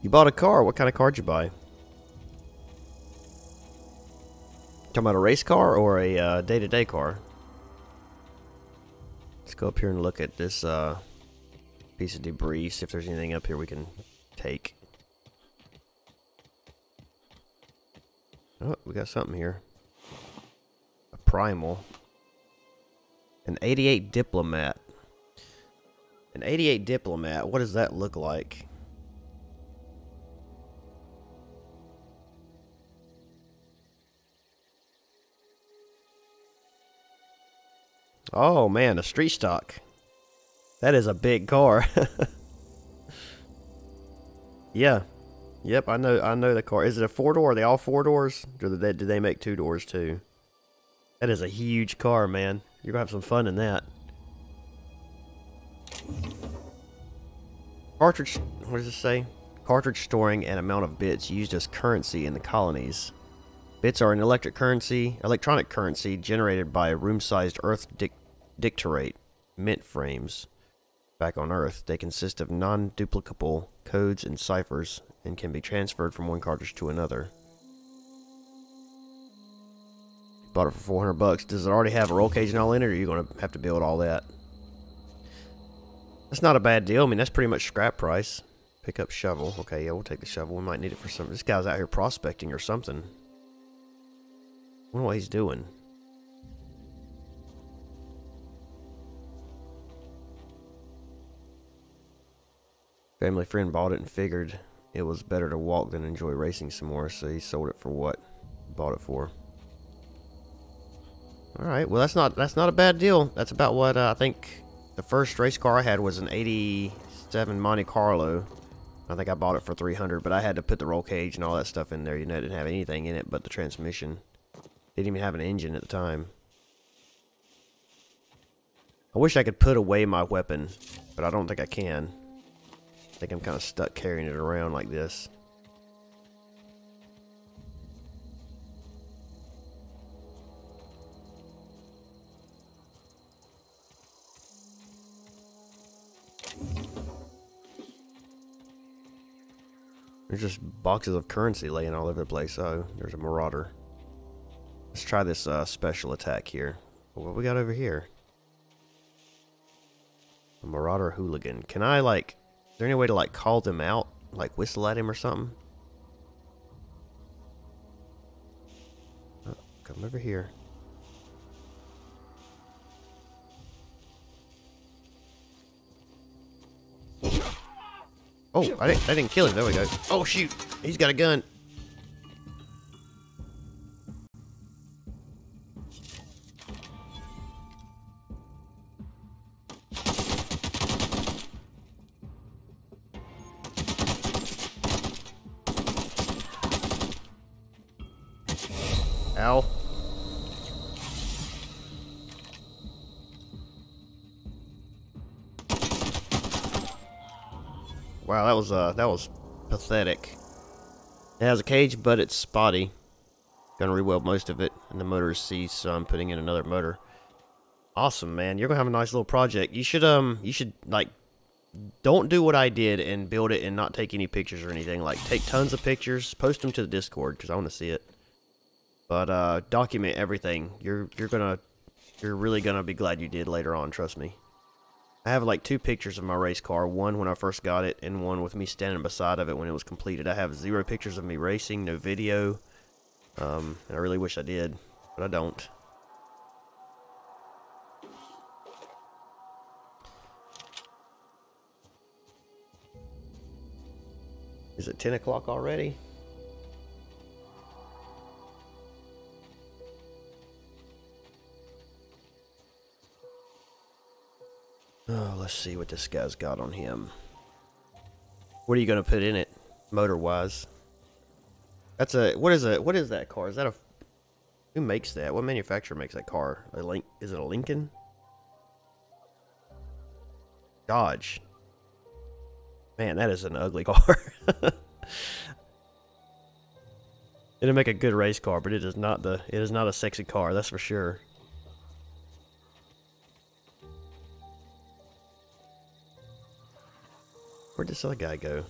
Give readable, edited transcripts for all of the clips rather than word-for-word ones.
You bought a car. What kind of car did you buy? Talking about a race car or a day-to-day car? Let's go up here and look at this piece of debris. See if there's anything up here we can take. Oh, we got something here. A primal. An 88 Diplomat. An 88 Diplomat. What does that look like? Oh man, a street stock. That is a big car. Yeah. Yep, I know the car. Is it a 4-door? Are they all 4 doors? Or do they make 2 doors too? That is a huge car, man. You're gonna have some fun in that. Cartridge, what does it say? Cartridge storing and amount of bits used as currency in the colonies. Bits are an electronic currency generated by a room-sized Earth dictorate mint frames. Back on Earth, they consist of non-duplicable codes and ciphers and can be transferred from one cartridge to another. Bought it for 400 bucks. Does it already have a roll cage and all in it, or are you going to have to build all that? That's not a bad deal. I mean, that's pretty much scrap price. Pick up shovel. Okay, yeah, we'll take the shovel. We might need it for something. This guy's out here prospecting or something. I wonder what he's doing. Family friend bought it and figured it was better to walk than enjoy racing some more, so he sold it for what he bought it for. Alright, well that's not a bad deal. That's about what I think the first race car I had was an 87 Monte Carlo. I think I bought it for 300, but I had to put the roll cage and all that stuff in there. You know, it didn't have anything in it but the transmission. Didn't even have an engine at the time. I wish I could put away my weapon, but I don't think I can. I think I'm kind of stuck carrying it around like this. There's just boxes of currency laying all over the place. Oh, there's a marauder. Let's try this special attack here. What we got over here? A marauder hooligan. Can I, like... Is there any way to, like, call them out? Like, whistle at him or something? Oh, come over here. Oh, I didn't kill him. There we go. Oh, shoot. He's got a gun. Ow. Wow, that was pathetic. It has a cage, but it's spotty. Gonna re-weld most of it, and the motor is seized, so I'm putting in another motor. Awesome, man. You're gonna have a nice little project. You should like, don't do what I did and build it and not take any pictures or anything. Like, take tons of pictures, post them to the Discord because I want to see it. But document everything. You're really gonna be glad you did later on. Trust me. I have like 2 pictures of my race car. One when I first got it, and one with me standing beside of it when it was completed. I have 0 pictures of me racing, no video. And I really wish I did, but I don't. Is it 10 o'clock already? Oh, let's see what this guy's got on him. What are you going to put in it, motor-wise? That's a... What is that car? Is that a... Who makes that? What manufacturer makes that car? Is it a Lincoln? Dodge. Man, that is an ugly car. It'll make a good race car, but it is not a sexy car, that's for sure. Where'd this other guy go?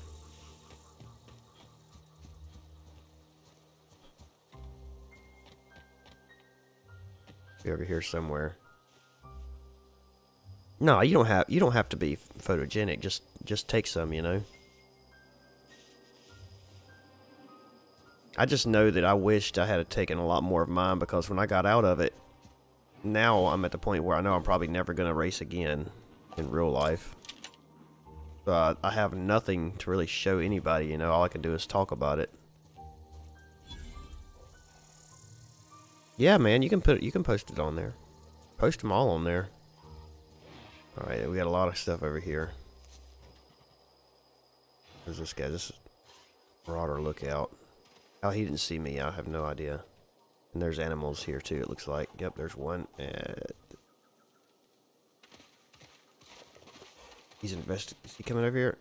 Be over here somewhere. No, you don't have to be photogenic. Just take some, you know. I just know that I wished I had taken a lot more of mine, because when I got out of it, now I'm at the point where I know I'm probably never going to race again in real life. I have nothing to really show anybody, you know. All I can do is talk about it. Yeah, man, you can post it on there. Post them all on there. All right, we got a lot of stuff over here. Where's this guy? This is Marauder Lookout. How he didn't see me, I have no idea. And there's animals here too, it looks like. Yep, there's one. He's is he coming over here?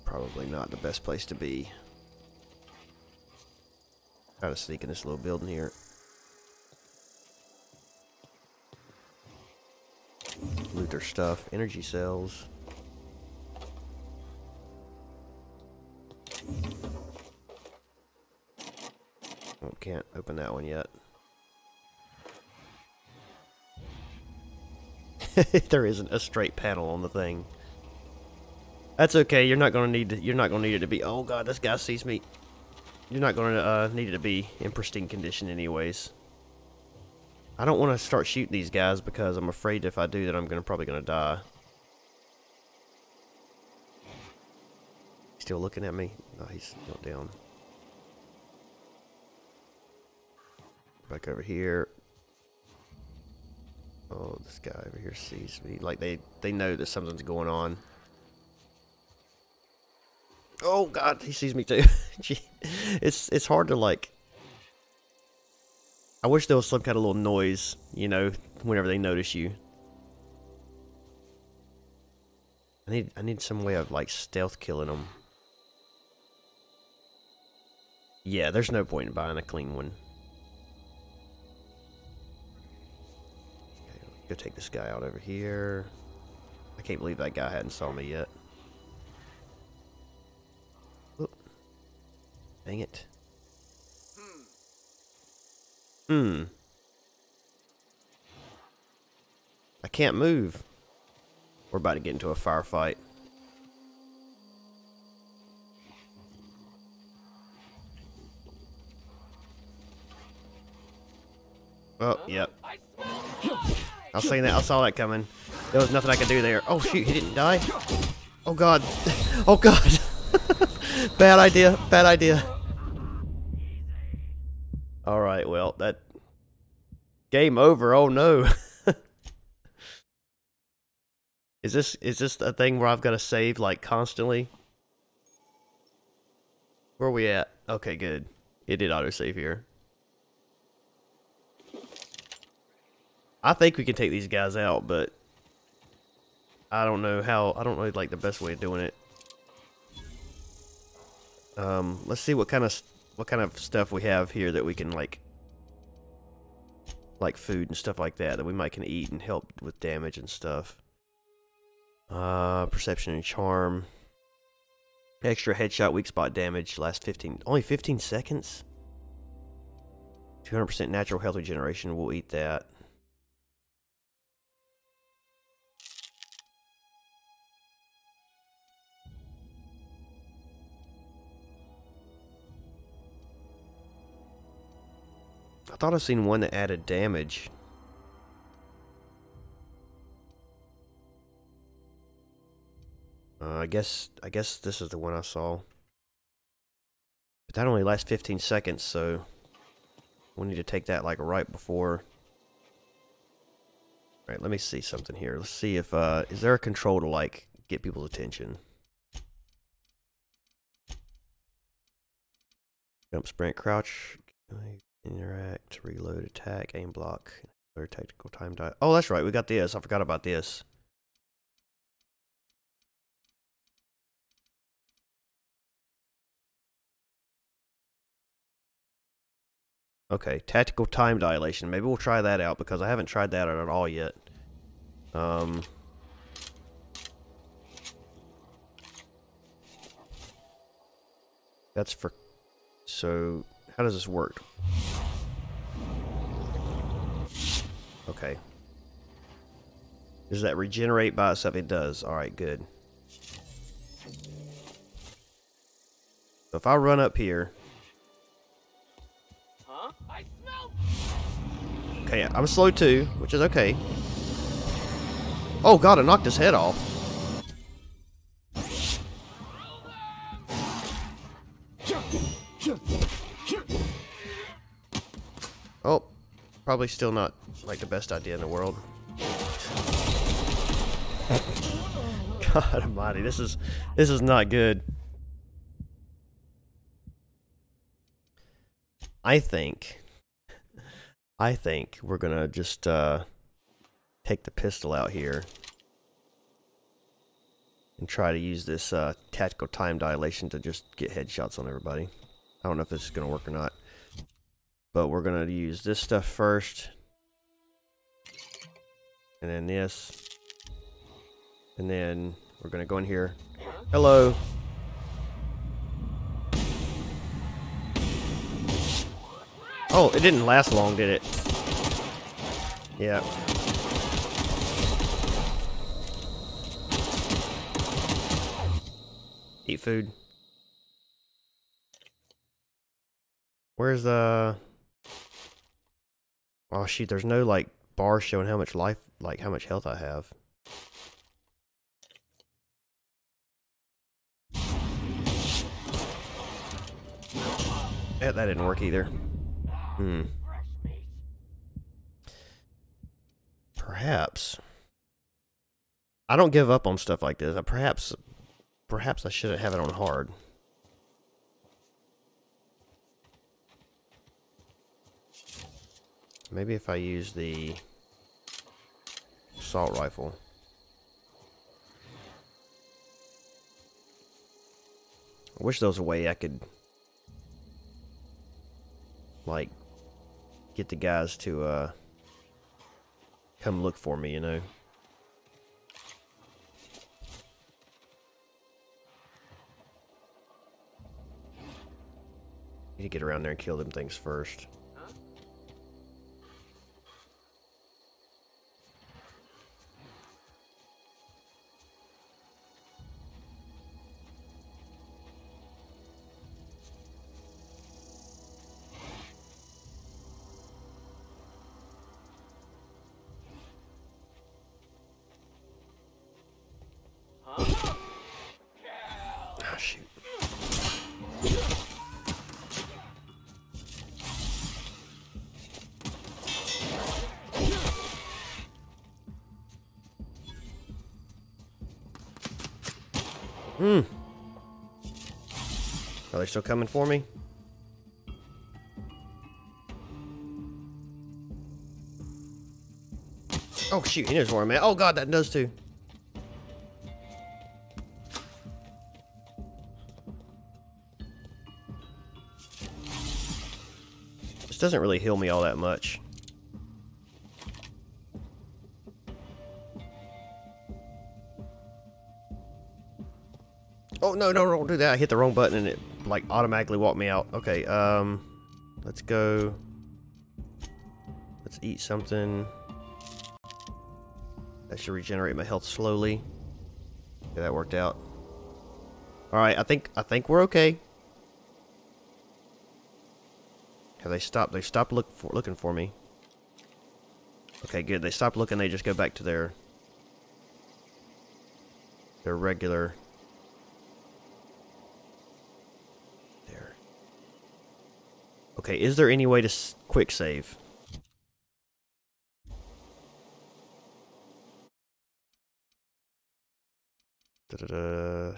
Probably not the best place to be. Try to sneak in this little building here. Loot their stuff. Energy cells. Oh, can't open that one yet. There isn't a straight panel on the thing. That's okay. You're not gonna need it to be. Oh god, this guy sees me. You're not gonna need it to be in pristine condition, anyways. I don't want to start shooting these guys because I'm afraid if I do that I'm probably gonna die. Still looking at me? No, he's not down. Back over here. Oh, this guy over here sees me. Like they know that something's going on. Oh god, he sees me too. Gee, it's hard to like. I wish there was some kind of little noise, you know, whenever they notice you. I need some way of like stealth killing them. Yeah, there's no point in buying a clean one. Okay, go take this guy out over here. I can't believe that guy hadn't saw me yet. Oop. Dang it. I can't move. We're about to get into a firefight. Oh, yep. I was saying that. I saw that coming. There was nothing I could do there. Oh, shoot. He didn't die. Oh, God. Oh, God. Bad idea. Bad idea. Alright, well, that... Game over. Oh, no. Is this a thing where I've got to save, like, constantly? Where are we at? Okay, good. It did autosave here. I think we can take these guys out, but... I don't know how... I don't know, like, the best way of doing it. Let's see what kind of stuff we have here that we can, like food and stuff like that we might can eat and help with damage and stuff. Perception and charm. Extra headshot, weak spot damage, last only 15 seconds? 200% natural health regeneration, we'll eat that. I thought I seen one that added damage. I guess this is the one I saw. But that only lasts 15 seconds, so we need to take that like right before. Alright, let me see something here. Let's see if is there a control to like get people's attention. Jump, sprint, crouch, interact, reload, attack, aim, block, or tactical time die. Oh, that's right. We got this. I forgot about this. Okay, tactical time dilation. Maybe we'll try that out because I haven't tried that out at all yet. That's for... So, how does this work? Okay. Does that regenerate by itself? It does. Alright, good. So if I run up here... Huh? I smell. Okay, I'm slow too, which is okay. Oh god, it knocked his head off. Oh, probably still not like the best idea in the world. God almighty, this is not good. I think we're gonna just take the pistol out here and try to use this tactical time dilation to just get headshots on everybody. I don't know if this is gonna work or not, but we're gonna use this stuff first, and then this, and then we're gonna go in here. Hello. Oh, it didn't last long, did it? Yeah. Eat food. Where's the... Oh shoot, there's no like bar showing how much life, like how much health I have. Yeah, that didn't work either. Perhaps. I don't give up on stuff like this. Perhaps I shouldn't have it on hard. Maybe if I use the assault rifle. I wish there was a way I could like get the guys to come look for me, you know. Need to get around there and kill them things first. Oh, shoot. Are they still coming for me? Oh shoot, he knows where I'm at. Oh god, that does too. This doesn't really heal me all that much. Oh no, no, don't do that. I hit the wrong button and it like automatically walked me out. Okay, let's go. Let's eat something. That should regenerate my health slowly. Okay, that worked out. Alright, I think we're okay. Have they stopped? They stopped looking for me. Okay, good. They stopped looking. They just go back to their regular. There. Okay, is there any way to quick save? Da-da-da.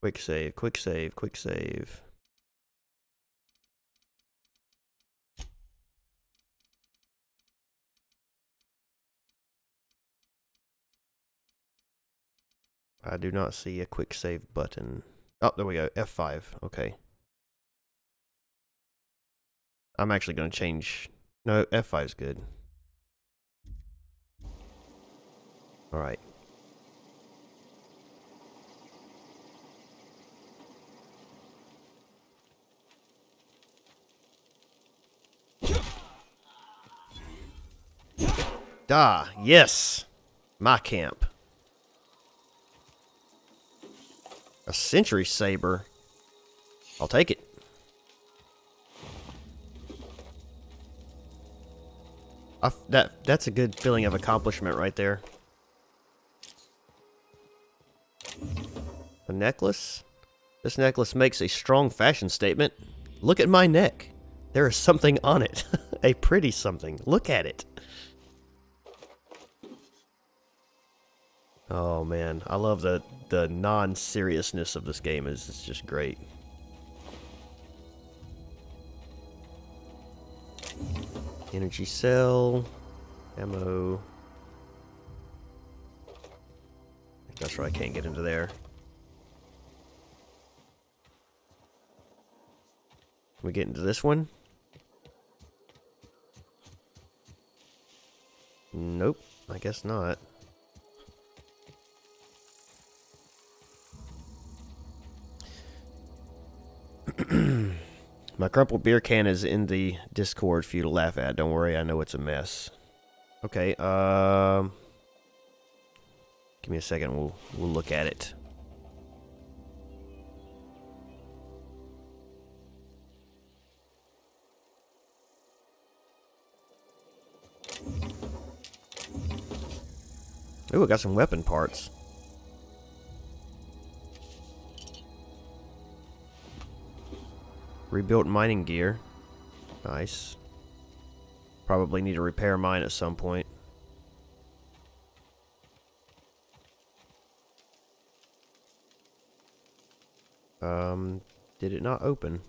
Quick save, quick save, quick save. I do not see a quick save button. Oh, there we go. F5. Okay. I'm actually going to change. No, F5 is good. Alright. Ah, yes! My camp. A century saber. I'll take it. That's a good feeling of accomplishment right there. A necklace? This necklace makes a strong fashion statement. Look at my neck. There is something on it. A pretty something. Look at it. Oh man, I love the non-seriousness of this game. It's just great. Energy cell, ammo. That's right, I can't get into there. Can we get into this one? Nope, I guess not. My crumpled beer can is in the Discord for you to laugh at. Don't worry, I know it's a mess. Okay, give me a second, we'll look at it. Ooh, I got some weapon parts. Rebuilt mining gear. Nice. Probably need to repair mine at some point. Did it not open?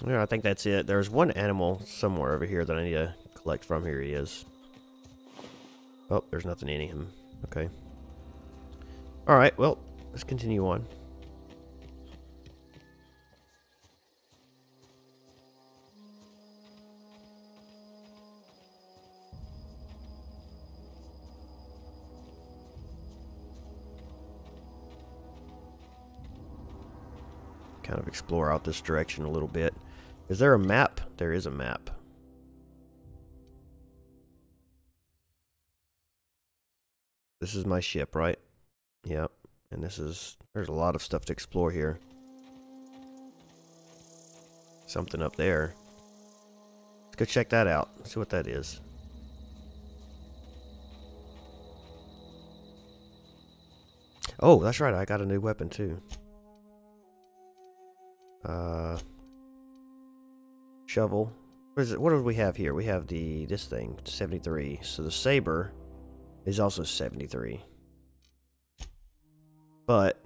Yeah, I think that's it. There's one animal somewhere over here that I need to collect from. Here he is. Oh, there's nothing in him. Okay. Alright, well, let's continue on. Kind of explore out this direction a little bit. Is there a map? There is a map. This is my ship, right? Yep. And there's a lot of stuff to explore here. Something up there. Let's go check that out. See what that is. Oh, that's right. I got a new weapon too. Shovel. What is it? What do we have here? We have this thing, 73. So the saber is also 73. But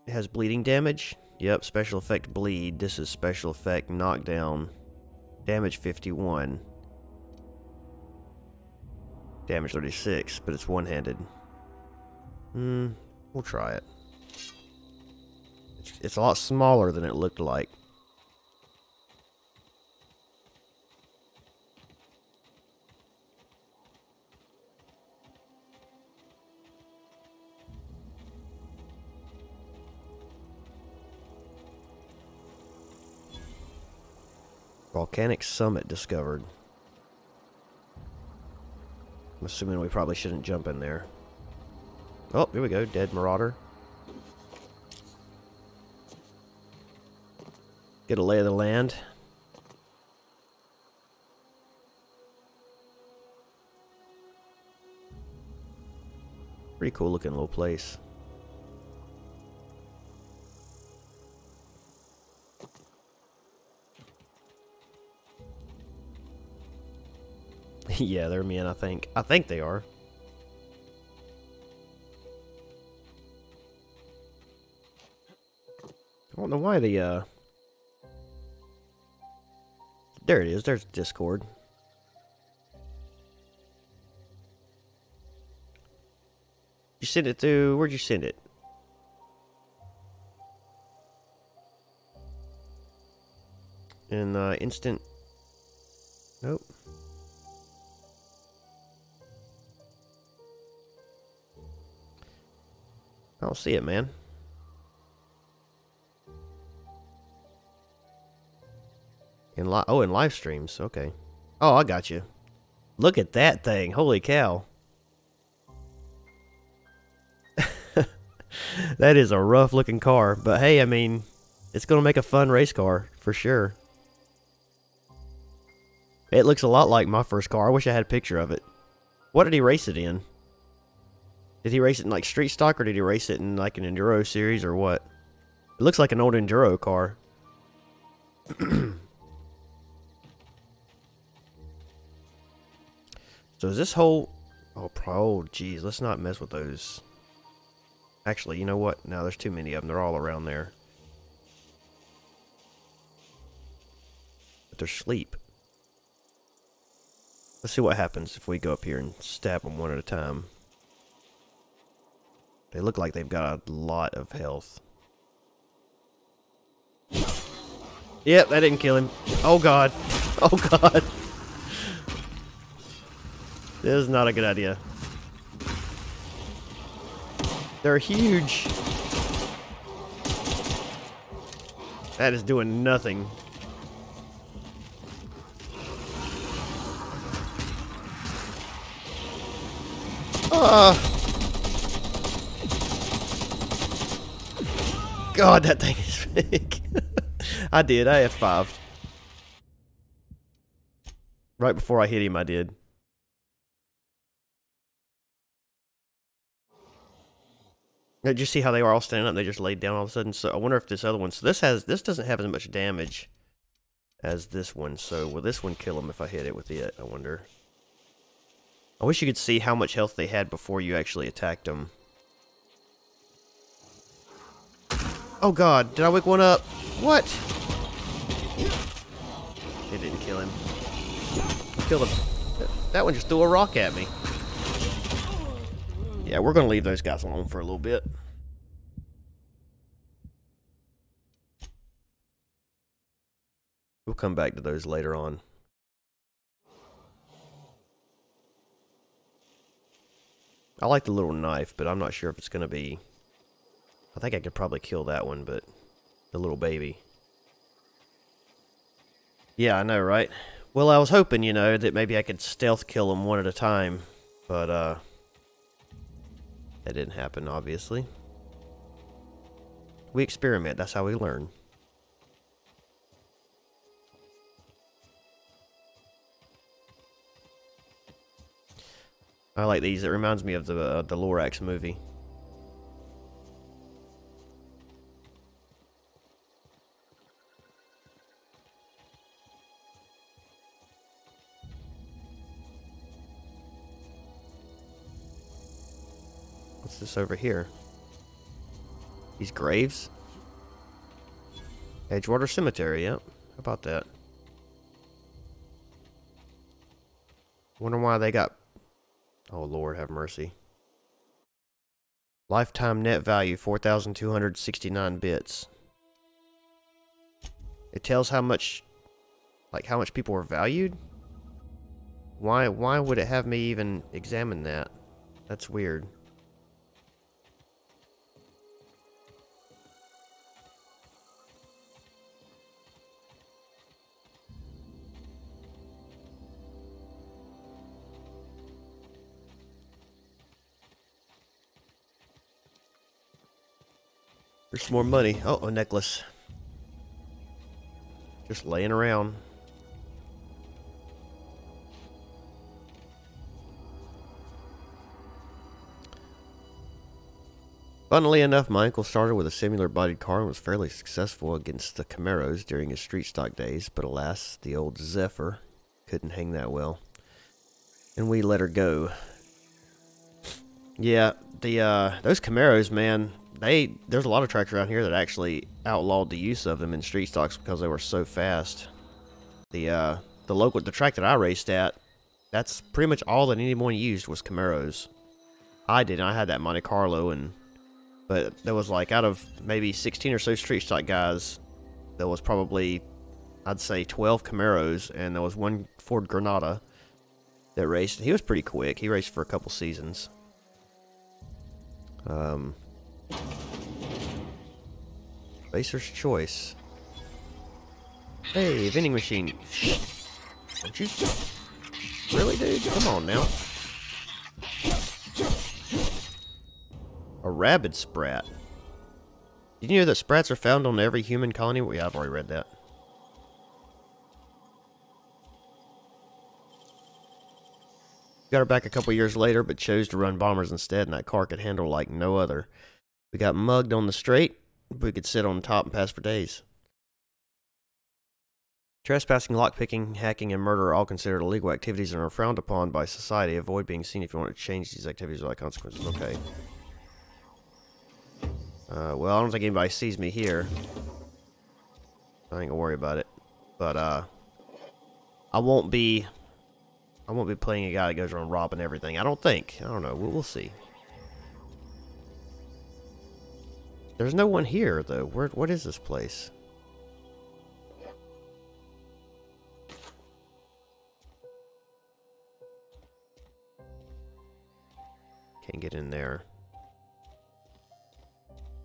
it has bleeding damage. Yep, special effect bleed. This is special effect knockdown. Damage 51. Damage 36, but it's one-handed. We'll try it. It's a lot smaller than it looked like. Volcanic summit discovered. I'm assuming we probably shouldn't jump in there. Oh, here we go. Dead marauder. Get a lay of the land. Pretty cool looking little place. Yeah, they're men, I think. I think they are. I don't know why the, There it is. There's Discord. You send it to... Where'd you send it? In, instant... Nope. I don't see it, man. In live streams. Okay. Oh, I got you. Look at that thing. Holy cow. That is a rough looking car. But hey, I mean, it's going to make a fun race car for sure. It looks a lot like my first car. I wish I had a picture of it. What did he race it in? Did he race it in like street stock, or did he race it in like an enduro series, or what? It looks like an old enduro car. So is this whole... Oh, geez, let's not mess with those. Actually, you know what? No, there's too many of them. They're all around there. But they're asleep. Let's see what happens if we go up here and stab them one at a time. They look like they've got a lot of health. Yep, that didn't kill him. Oh, God. Oh, God. This is not a good idea. They're huge. That is doing nothing. God, that thing is big. I did. I F5'd. Right before I hit him, I did. Did you see how they were all standing up and they just laid down all of a sudden? So I wonder if this other one... So this doesn't have as much damage as this one. So will this one kill him if I hit it with it? I wonder. I wish you could see how much health they had before you actually attacked them. Oh God, did I wake one up? What? It didn't kill him. Killed him. That one just threw a rock at me. Yeah, we're going to leave those guys alone for a little bit. We'll come back to those later on. I like the little knife, but I'm not sure if it's going to be... I think I could probably kill that one, but... The little baby. Yeah, I know, right? Well, I was hoping, you know, that maybe I could stealth kill them one at a time. But, that didn't happen, obviously. We experiment. That's how we learn. I like these. It reminds me of the Lorax movie. What's this over here? These graves? Edgewater Cemetery, yep. How about that? Wonder why they got... Oh, Lord, have mercy. Lifetime net value, 4,269 bits. It tells how much... Like, how much people are valued? Why would it have me even examine that? That's weird. There's more money. Oh, a necklace. Just laying around. Funnily enough, my uncle started with a similar bodied car and was fairly successful against the Camaros during his street stock days, but alas, the old Zephyr couldn't hang that well. And we let her go. Yeah, those Camaros, man, there's a lot of tracks around here that actually outlawed the use of them in street stocks because they were so fast. The track that I raced at, that's pretty much all that anyone used was Camaros. I had that Monte Carlo, but there was like, out of maybe 16 or so street stock guys, there was probably, I'd say 12 Camaros, and there was one Ford Granada that raced. He was pretty quick. He raced for a couple seasons. Racer's choice. Hey, vending machine. Don't you? Really, dude? Come on now. A rabid sprat. Did you know that sprats are found on every human colony? Well, yeah, I've already read that. Got her back a couple years later, but chose to run bombers instead, and that car could handle like no other. We got mugged on the straight, but we could sit on top and pass for days. Trespassing, lockpicking, hacking, and murder are all considered illegal activities and are frowned upon by society. Avoid being seen if you want to change these activities without consequences. Okay. Well, I don't think anybody sees me here. I ain't gonna worry about it. But, I won't be playing a guy that goes around robbing everything. I don't think. I don't know. We'll see. There's no one here, though. What is this place? Can't get in there.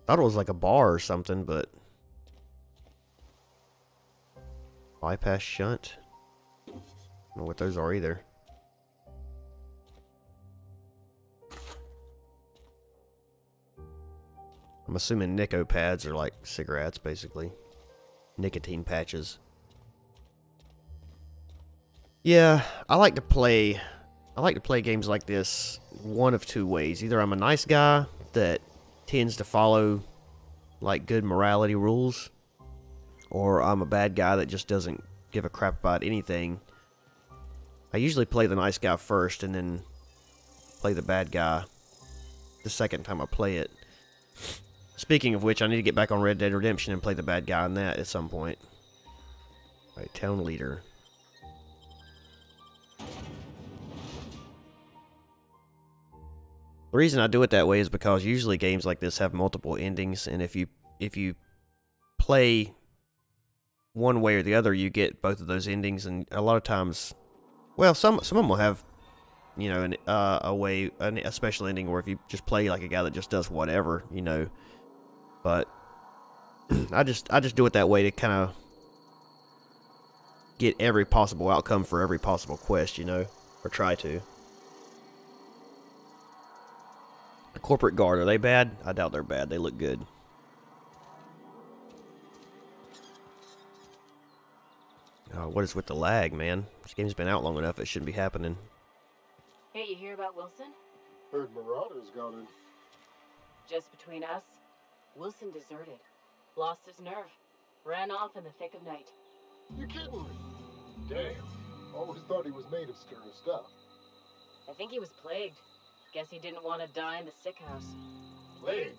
Thought it was like a bar or something, but... Bypass shunt? I don't know what those are either. I'm assuming Nico pads are like cigarettes, basically. Nicotine patches. Yeah, I like to play games like this one of two ways. Either I'm a nice guy that tends to follow like good morality rules, or I'm a bad guy that just doesn't give a crap about anything. I usually play the nice guy first and then play the bad guy the second time I play it. Speaking of which, I need to get back on Red Dead Redemption and play the bad guy on that at some point. Alright, town leader. The reason I do it that way is because usually games like this have multiple endings, and if you play one way or the other, you get both of those endings, and a lot of times, well, some of them will have, you know, a special ending, or if you just play like a guy that just does whatever, you know. But I just do it that way to kind of get every possible outcome for every possible quest, you know, or try to. A corporate guard, are they bad? I doubt they're bad. They look good. What is with the lag, man? This game's been out long enough. It shouldn't be happening. Hey, you hear about Wilson? Heard Marauders got in. Just between us, Wilson deserted. Lost his nerve. Ran off in the thick of night. You kidding me? Damn. Always thought he was made of sterner stuff. I think he was plagued. Guess he didn't want to die in the sick house. Plague?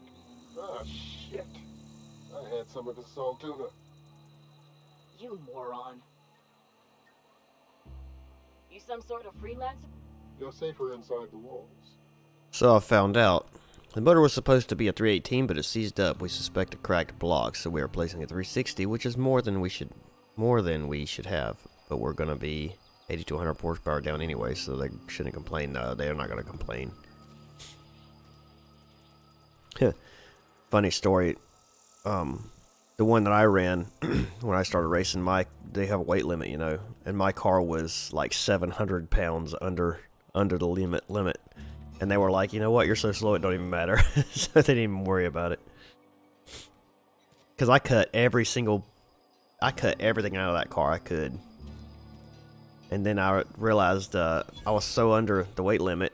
Ah, shit. I had some of his salt tuna. You moron. You some sort of freelancer? You're safer inside the walls. So I found out. The motor was supposed to be a 318, but it seized up. We suspect a cracked block, so we are placing a 360, which is more than we should have. But we're gonna be 80 to 100 horsepower down anyway, so they shouldn't complain. No, they're not gonna complain. Funny story. The one that I ran when I started racing, they have a weight limit, you know, and my car was like 700 pounds under the limit. And they were like, you know what, you're so slow it don't even matter. So they didn't even worry about it. Because I cut everything out of that car I could. And then I realized I was so under the weight limit.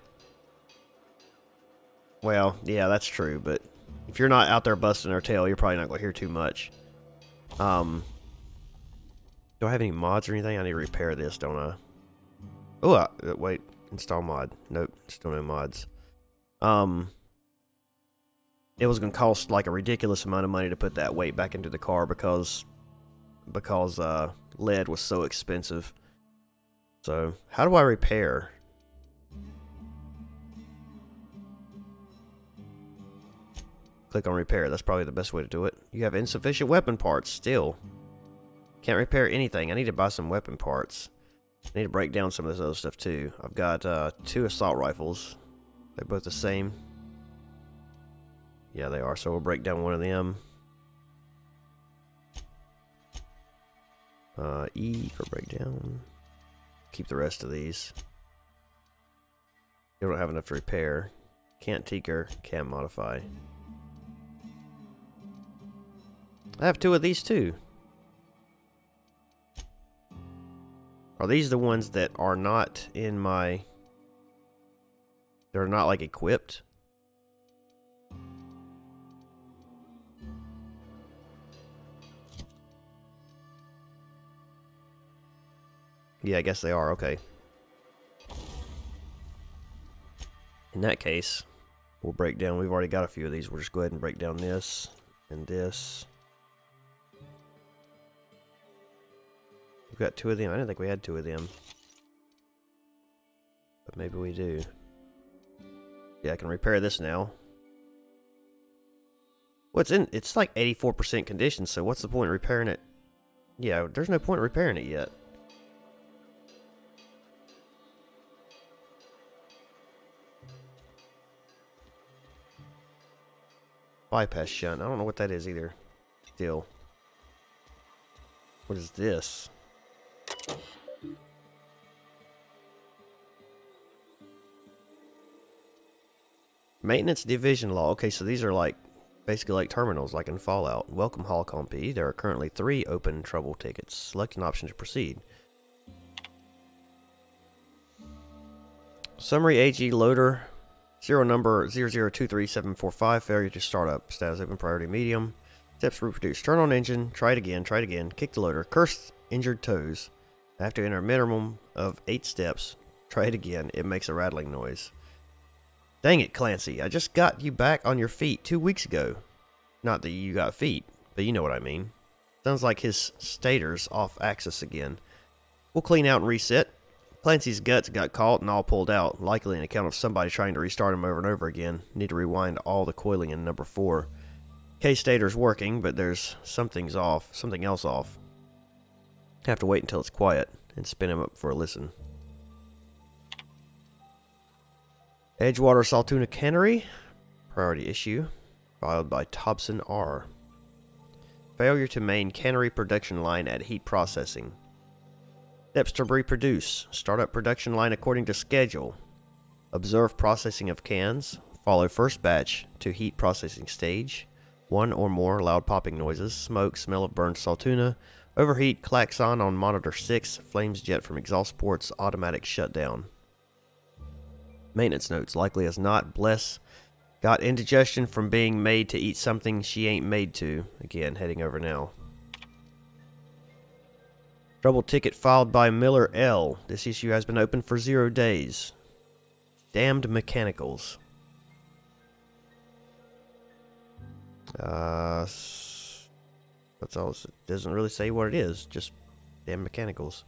Well, yeah, that's true, but if you're not out there busting their tail, you're probably not going to hear too much. Do I have any mods or anything? I need to repair this, don't I? Oh, wait. Install mod. Nope, still no mods. It was going to cost like a ridiculous amount of money to put that weight back into the car because lead was so expensive. So, how do I repair? Click on repair. That's probably the best way to do it. You have insufficient weapon parts still. Can't repair anything. I need to buy some weapon parts. I need to break down some of this other stuff too. I've got 2 assault rifles. They're both the same. Yeah, they are. So we'll break down one of them. E for breakdown. Keep the rest of these. You don't have enough to repair. Can't tinker, can't modify. I have 2 of these too. Are these the ones that are not in my... They're not like equipped? Yeah, I guess they are. Okay. In that case, we'll break down. We've already got a few of these. We'll just go ahead and break down this and this. We've got 2 of them. I didn't think we had 2 of them. But maybe we do. Yeah, I can repair this now. What's in? It's like 84% condition, so what's the point of repairing it? Yeah, there's no point in repairing it yet. Bypass shunt. I don't know what that is either. Still. What is this? Maintenance division law. Okay, so these are like basically like terminals, like in Fallout. Welcome, Halcyon P. There are currently 3 open trouble tickets. Select an option to proceed. Summary AG loader. Serial number 0023745. Failure to start up. Status open, priority medium. Steps reproduce. Turn on engine. Try it again. Try it again. Kick the loader. Curse injured toes. I have to enter a minimum of 8 steps. Try it again. It makes a rattling noise. Dang it, Clancy. I just got you back on your feet 2 weeks ago. Not that you got feet, but you know what I mean. Sounds like his stator's off axis again. We'll clean out and reset. Clancy's guts got caught and all pulled out, likely an account of somebody trying to restart him over and over again. Need to rewind all the coiling in number 4. K-stator's working, but there's something else off. Have to wait until it's quiet and spin him up for a listen. Edgewater Saltuna Cannery. Priority issue. Filed by Thompson R. Failure to main cannery production line at heat processing. Steps to reproduce. Start up production line according to schedule. Observe processing of cans. Follow first batch to heat processing stage. 1 or more loud popping noises. Smoke, smell of burned saltuna. Overheat, klaxon on monitor 6. Flames jet from exhaust ports. Automatic shutdown. Maintenance notes. Likely as not, Bless got indigestion from being made to eat something she ain't made to. Again, heading over now. Trouble ticket filed by Miller L. This issue has been open for 0 days. Damned mechanicals. That's all. It doesn't really say what it is. Just damn mechanicals.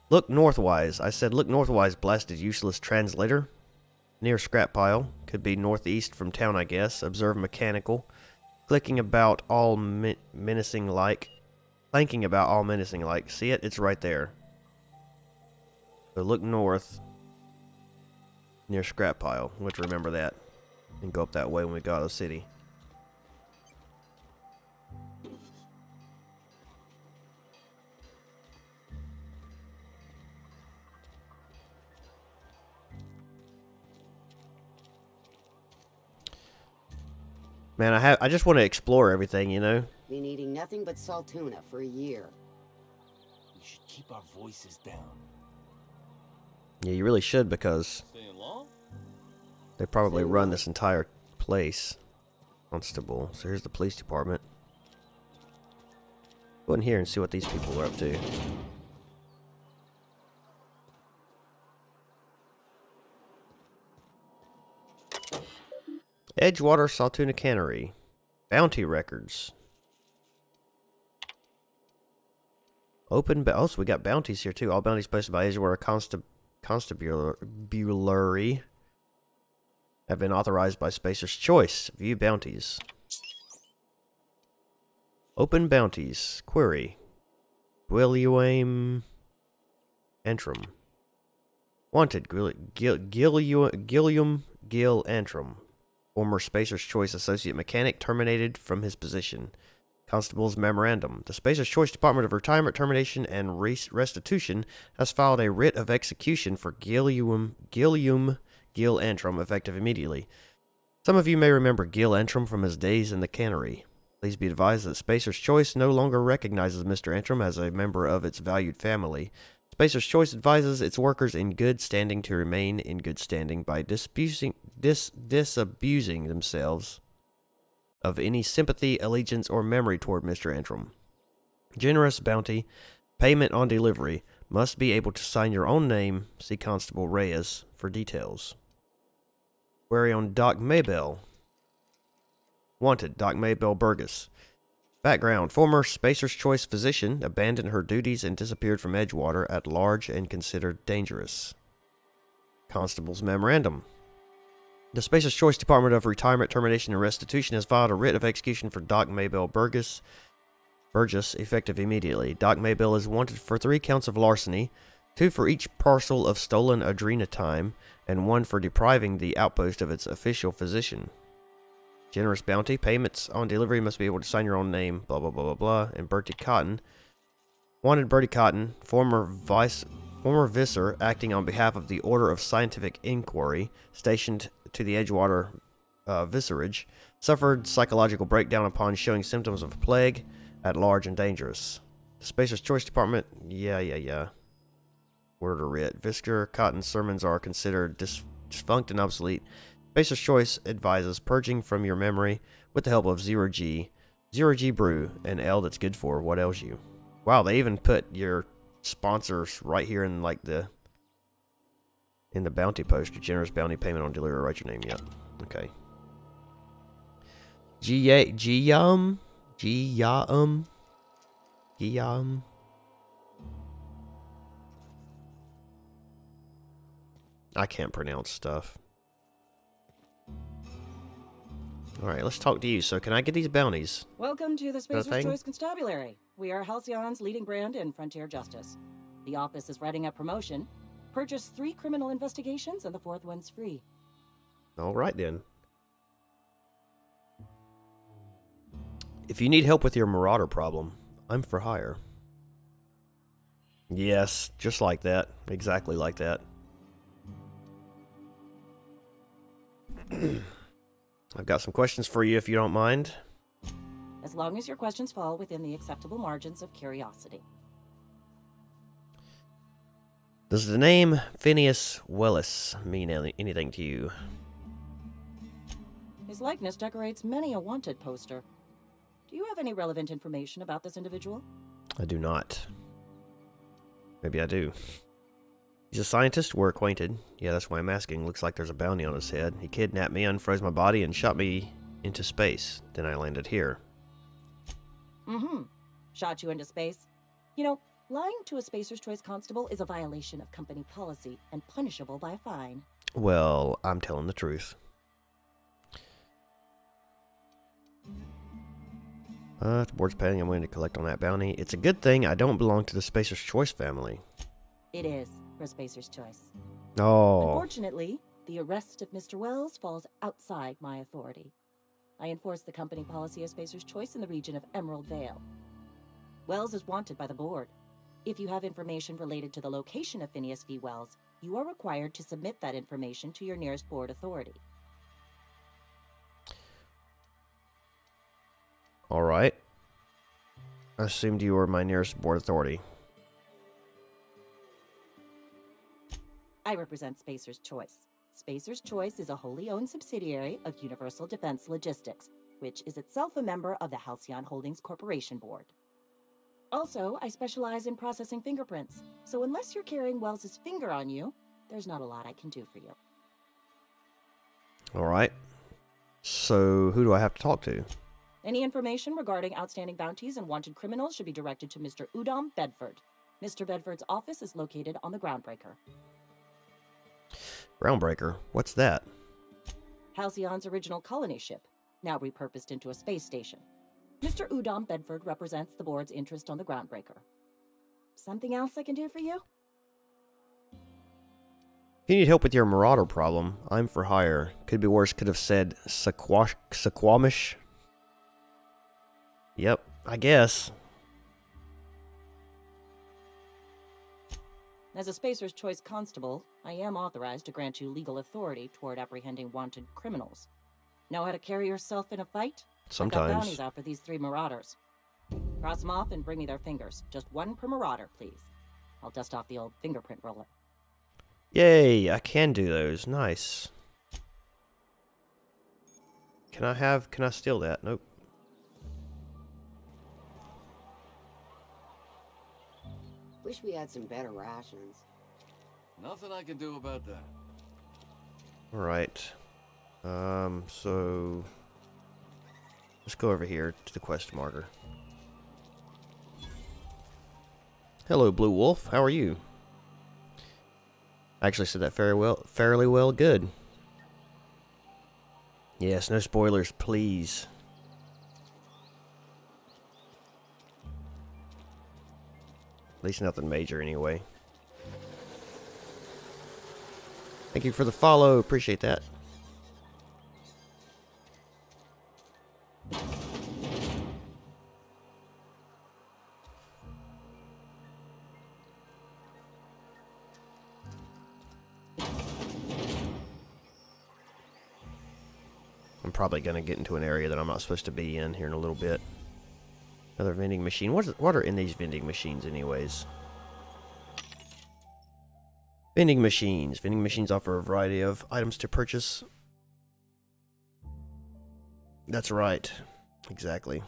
Look northwise. I said look northwise, blasted useless translator. Near scrap pile. Could be northeast from town, I guess. Observe mechanical. Clicking about all menacing like. Planking about all menacing like. See it? It's right there. So look north. Near scrap pile. We'll have to remember that. And go up that way when we go out of the city. Man, I just want to explore everything, you know? Been eating nothing but saltuna for a year. We should keep our voices down. Yeah, you really should, because they probably run this entire place. Constable. So here's the police department. Go in here and see what these people are up to. Edgewater Saltuna Cannery. Bounty records. Open. Oh, so we got bounties here too. All bounties posted by Edgewater Constabulary have been authorized by Spacer's Choice. View bounties. Open bounties. Query. William Antrim. Wanted. Gilliam Gill Antrim. Former Spacer's Choice associate mechanic terminated from his position. Constable's Memorandum. The Spacer's Choice Department of Retirement, Termination, and Restitution has filed a writ of execution for Gil Antrim, effective immediately. Some of you may remember Gil Antrim from his days in the cannery. Please be advised that Spacer's Choice no longer recognizes Mr. Antrim as a member of its valued family. Spacer's Choice advises its workers in good standing to remain in good standing by disabusing themselves of any sympathy, allegiance, or memory toward Mr. Antrim. Generous bounty, payment on delivery, must be able to sign your own name. See Constable Reyes for details. Query on Doc Maybell. Wanted, Doc Maybell Burgess. Background: former Spacer's Choice physician abandoned her duties and disappeared from Edgewater at large and considered dangerous. Constable's Memorandum. The Spacer's Choice Department of Retirement, Termination, and Restitution has filed a writ of execution for Doc Maybell Burgess, effective immediately. Doc Maybell is wanted for 3 counts of larceny, 2 for each parcel of stolen adrenatime, and 1 for depriving the outpost of its official physician. Generous bounty. Payments on delivery must be able to sign your own name, blah, blah, blah, blah, blah. And Bertie Cotton. Wanted, Bertie Cotton, former Visser, acting on behalf of the Order of Scientific Inquiry, stationed to the Edgewater vicerage, suffered psychological breakdown upon showing symptoms of plague, at large and dangerous. The Spacer's Choice Department, yeah. Word or writ. Visser Cotton's sermons are considered defunct and obsolete. Spacer's Choice advises purging from your memory with the help of Zero G Brew, and L that's good for what ails you. Wow, they even put your sponsors right here in like the bounty poster. Generous bounty, payment on delivery. Write your name. Yep. Okay. Giyam. I can't pronounce stuff. Alright, let's talk to you. So, can I get these bounties? Welcome to the Spacer's Choice Constabulary. We are Halcyon's leading brand in frontier justice. The office is writing up promotion. Purchase 3 criminal investigations and the 4th one's free. Alright then. If you need help with your marauder problem, I'm for hire. Yes, just like that. Exactly like that. I've got some questions for you if you don't mind. As long as your questions fall within the acceptable margins of curiosity. Does the name Phineas Willis mean anything to you? His likeness decorates many a wanted poster. Do you have any relevant information about this individual? I do not. Maybe I do. He's a scientist. We're acquainted. Yeah, that's why I'm asking. Looks like there's a bounty on his head. He kidnapped me, unfroze my body, and shot me into space. Then I landed here. Shot you into space? You know, lying to a Spacer's Choice constable is a violation of company policy and punishable by a fine. Well, I'm telling the truth. The board's paying. I'm willing to collect on that bounty. It's a good thing I don't belong to the Spacer's Choice family. It is for Spacer's Choice. Oh. Unfortunately, the arrest of Mr. Wells falls outside my authority. I enforce the company policy of Spacer's Choice in the region of Emerald Vale. Wells is wanted by the board. If you have information related to the location of Phineas V. Wells, you are required to submit that information to your nearest board authority. Alright. I assumed you were my nearest board authority. I represent Spacer's Choice. Spacer's Choice is a wholly owned subsidiary of Universal Defense Logistics, which is itself a member of the Halcyon Holdings Corporation Board. Also, I specialize in processing fingerprints, so unless you're carrying Wells's finger on you, there's not a lot I can do for you. Alright. So, who do I have to talk to? Any information regarding outstanding bounties and wanted criminals should be directed to Mr. Udom Bedford. Mr. Bedford's office is located on the Groundbreaker. Groundbreaker? What's that? Halcyon's original colony ship, now repurposed into a space station. Mr. Udom Bedford represents the board's interest on the Groundbreaker. Something else I can do for you? If you need help with your marauder problem, I'm for hire. Could be worse, could have said Sequamish. Yep, I guess. As a Spacer's Choice constable, I am authorized to grant you legal authority toward apprehending wanted criminals. Know how to carry yourself in a fight? I've got Sometimes. bounties out for these 3 marauders. Cross them off and bring me their fingers. Just 1 per marauder, please. I'll dust off the old fingerprint roller. Yay, I can do those. Nice. Can I steal that? Nope. Wish we had some better rations. Nothing I can do about that. Alright. So let's go over here to the quest marker. Hello, Blue Wolf. How are you? I actually said that fairly well. Good. Yes, no spoilers, please. At least nothing major, anyway. Thank you for the follow. Appreciate that. I'm probably going to get into an area that I'm not supposed to be in here in a little bit. Another vending machine. What are in these vending machines anyways? Vending machines. Vending machines offer a variety of items to purchase. That's right. Exactly.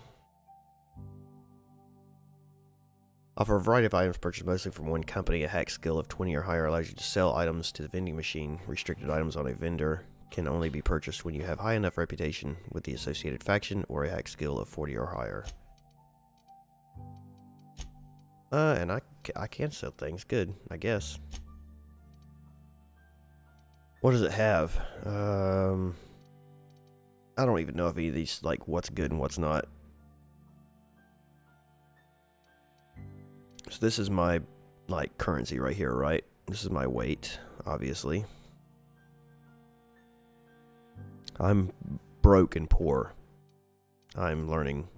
Offer a variety of items purchased mostly from one company. A hack skill of 20 or higher allows you to sell items to the vending machine. Restricted items on a vendor can only be purchased when you have high enough reputation with the associated faction or a hack skill of 40 or higher. And I can sell things. Good, I guess. What does it have? I don't even know if any of these, like, what's good and what's not. So this is my, like, currency right here, right? This is my weight, obviously. I'm broke and poor. I'm learning.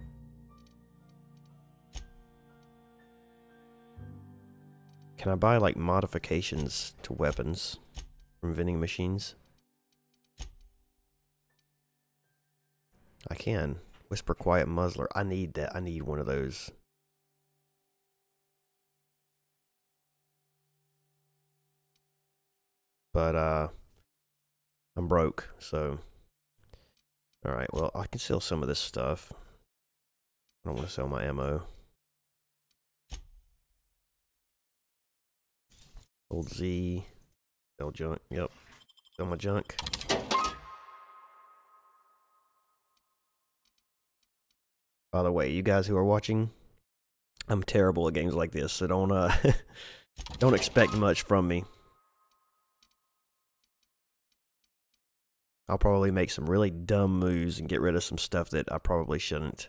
Can I buy, like, modifications to weapons from vending machines? I can. Whisper Quiet Muzzler. I need that. I need one of those. But, I'm broke, so... Alright, well, I can sell some of this stuff. I don't want to sell my ammo. Old Z. Sell junk. Yep. Sell my junk. By the way, you guys who are watching, I'm terrible at games like this, so don't, don't expect much from me. I'll probably make some really dumb moves and get rid of some stuff that I probably shouldn't.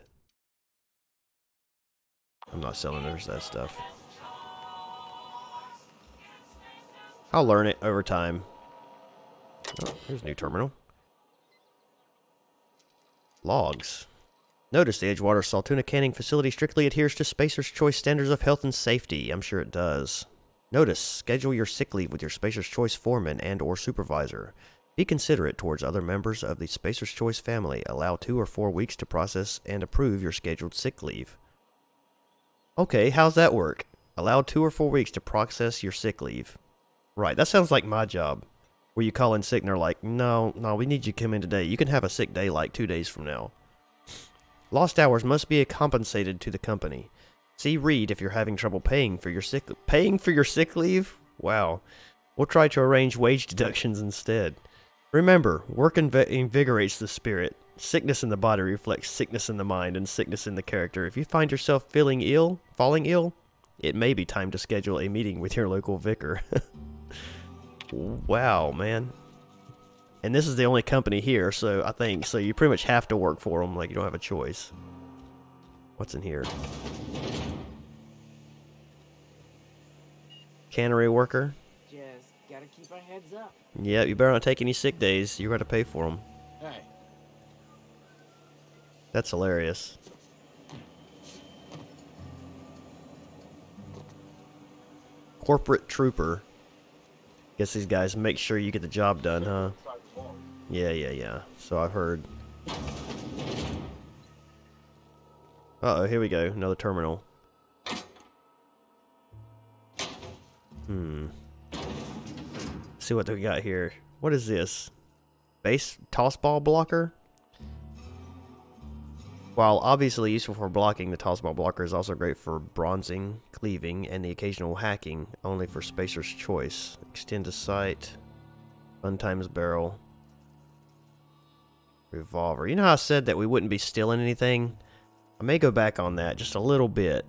I'm not selling that stuff. I'll learn it over time. Oh, here's a new terminal. Logs. Notice the Edgewater Saltuna canning facility strictly adheres to Spacer's Choice standards of health and safety. I'm sure it does. Notice, schedule your sick leave with your Spacer's Choice foreman and or supervisor. Be considerate towards other members of the Spacer's Choice family. Allow 2 or 4 weeks to process and approve your scheduled sick leave. Okay, how's that work? Allow 2 or 4 weeks to process your sick leave. Right, that sounds like my job. Where you call in sick and they're like, no, we need you to come in today. You can have a sick day like 2 days from now. Lost hours must be compensated to the company. See Reed if you're having trouble paying for your sick leave? Wow. We'll try to arrange wage deductions instead. Remember, work invigorates the spirit. Sickness in the body reflects sickness in the mind and sickness in the character. If you find yourself falling ill, it may be time to schedule a meeting with your local vicar. Wow, man. And this is the only company here, so I think, so you pretty much have to work for them, like you don't have a choice. What's in here? Cannery worker? Just gotta keep our heads up. Yeah, you better not take any sick days. You gotta pay for them. Hey. That's hilarious. Corporate trooper. Guess these guys make sure you get the job done, huh? Inside the wall. Yeah. So I've heard. Uh-oh, here we go. Another terminal. See what we got here. What is this? Base tossball blocker? While obviously useful for blocking, the tossball blocker is also great for bronzing, cleaving, and the occasional hacking, only for Spacer's Choice. Extend to sight. Fun times barrel. Revolver. You know how I said that we wouldn't be stealing anything? I may go back on that just a little bit.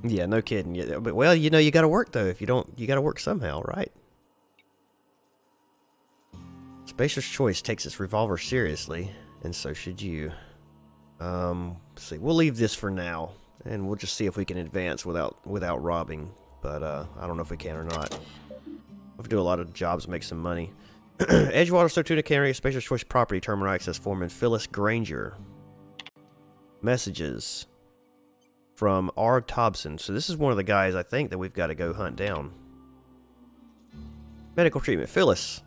Yeah, no kidding. Yeah, but well, you know, you gotta work though. If you don't, you gotta work somehow, right? Spacer's Choice takes its revolver seriously, and so should you. Let's see, we'll leave this for now, and we'll just see if we can advance without robbing. But I don't know if we can or not. We'll do a lot of jobs, make some money. Edgewater Stotuna Cannery, Spacer's Choice property, terminal access foreman Phyllis Granger. Messages from R. Thompson. So this is one of the guys I think that we've got to go hunt down. Medical treatment. Phyllis,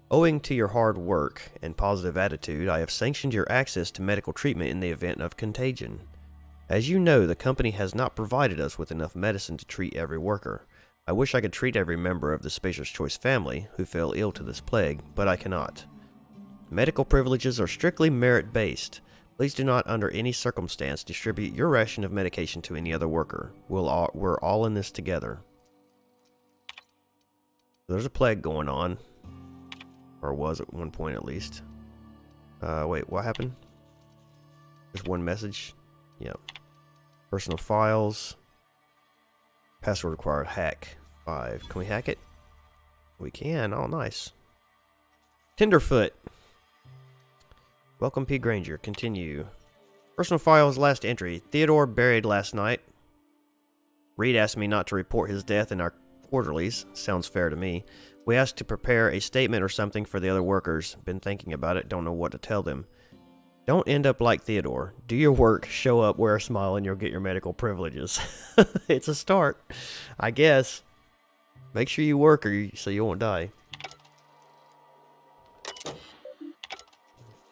owing to your hard work and positive attitude, I have sanctioned your access to medical treatment in the event of contagion. As you know, the company has not provided us with enough medicine to treat every worker. I wish I could treat every member of the Spacer's Choice family who fell ill to this plague, but I cannot. Medical privileges are strictly merit-based. Please do not, under any circumstance, distribute your ration of medication to any other worker. We're all in this together. There's a plague going on. Or was at one point, at least. Wait, what happened? Just one message? Yep. Personal files. Password required. Hack. 5. Can we hack it? We can. Oh, nice. Tenderfoot. Welcome, P. Granger. Continue. Personal files, last entry. Theodore buried last night. Reed asked me not to report his death in our quarterlies. Sounds fair to me. We asked to prepare a statement or something for the other workers. Been thinking about it. Don't know what to tell them. Don't end up like Theodore. Do your work, show up, wear a smile, and you'll get your medical privileges. It's a start, I guess. Make sure you work so you won't die.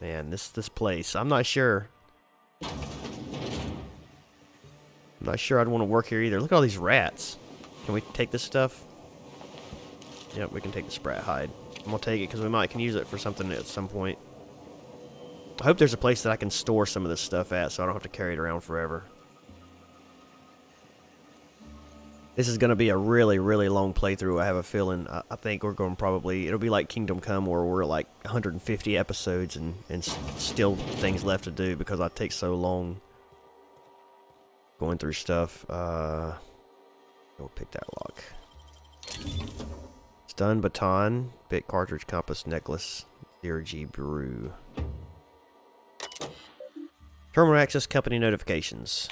Man, this place. I'm not sure. I'm not sure I'd want to work here either. Look at all these rats. Can we take this stuff? Yep, we can take the sprat hide. I'm gonna take it because we can use it for something at some point. I hope there's a place that I can store some of this stuff at so I don't have to carry it around forever. This is going to be a really, really long playthrough, I have a feeling. I think we're going it'll be like Kingdom Come where we're like 150 episodes and still things left to do because I take so long going through stuff. We'll pick that lock. Stun baton, bit cartridge, compass, necklace, 0G brew. Terminal access company notifications.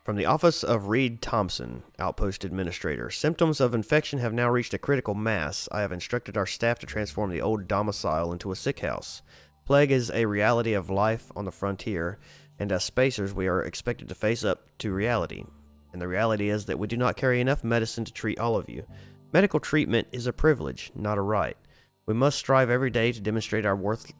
From the office of Reed Thompson, Outpost Administrator. Symptoms of infection have now reached a critical mass. I have instructed our staff to transform the old domicile into a sick house. Plague is a reality of life on the frontier, and as spacers we are expected to face up to reality. And the reality is that we do not carry enough medicine to treat all of you. Medical treatment is a privilege, not a right. We must strive every day to demonstrate our worthiness,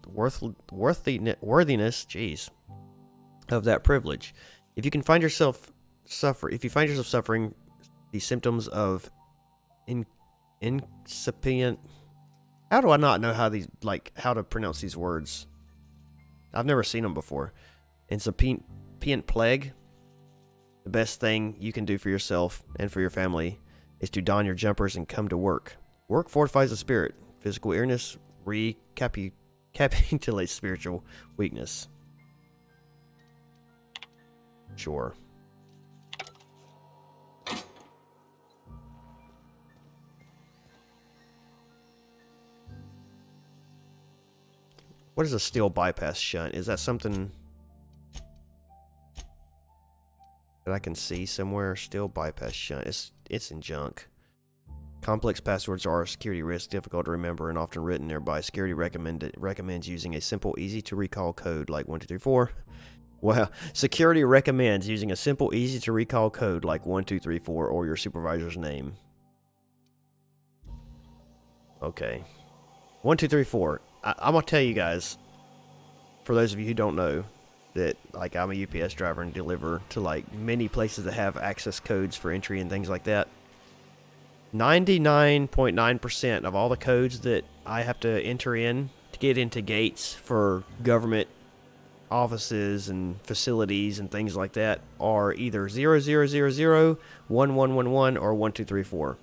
of that privilege. If you find yourself suffering the symptoms of incipient, how do I not know how to pronounce these words? I've never seen them before. Incipient plague. The best thing you can do for yourself and for your family is to don your jumpers and come to work. Work fortifies the spirit. Physical illness recapitulates spiritual weakness. Sure. What is a steel bypass shunt? Is that something that I can see somewhere? Steel bypass shunt. It's in junk. Complex passwords are a security risk, difficult to remember, and often written thereby. Security recommends using a simple, easy-to-recall code like 1234. Well, security recommends using a simple, easy-to-recall code like 1234 or your supervisor's name. Okay. 1234. I'm going to tell you guys, for those of you who don't know, that like I'm a UPS driver and deliver to like many places that have access codes for entry and things like that. 99.9% of all the codes that I have to enter in to get into gates for government offices and facilities and things like that are either 0000, 1111, or 1234.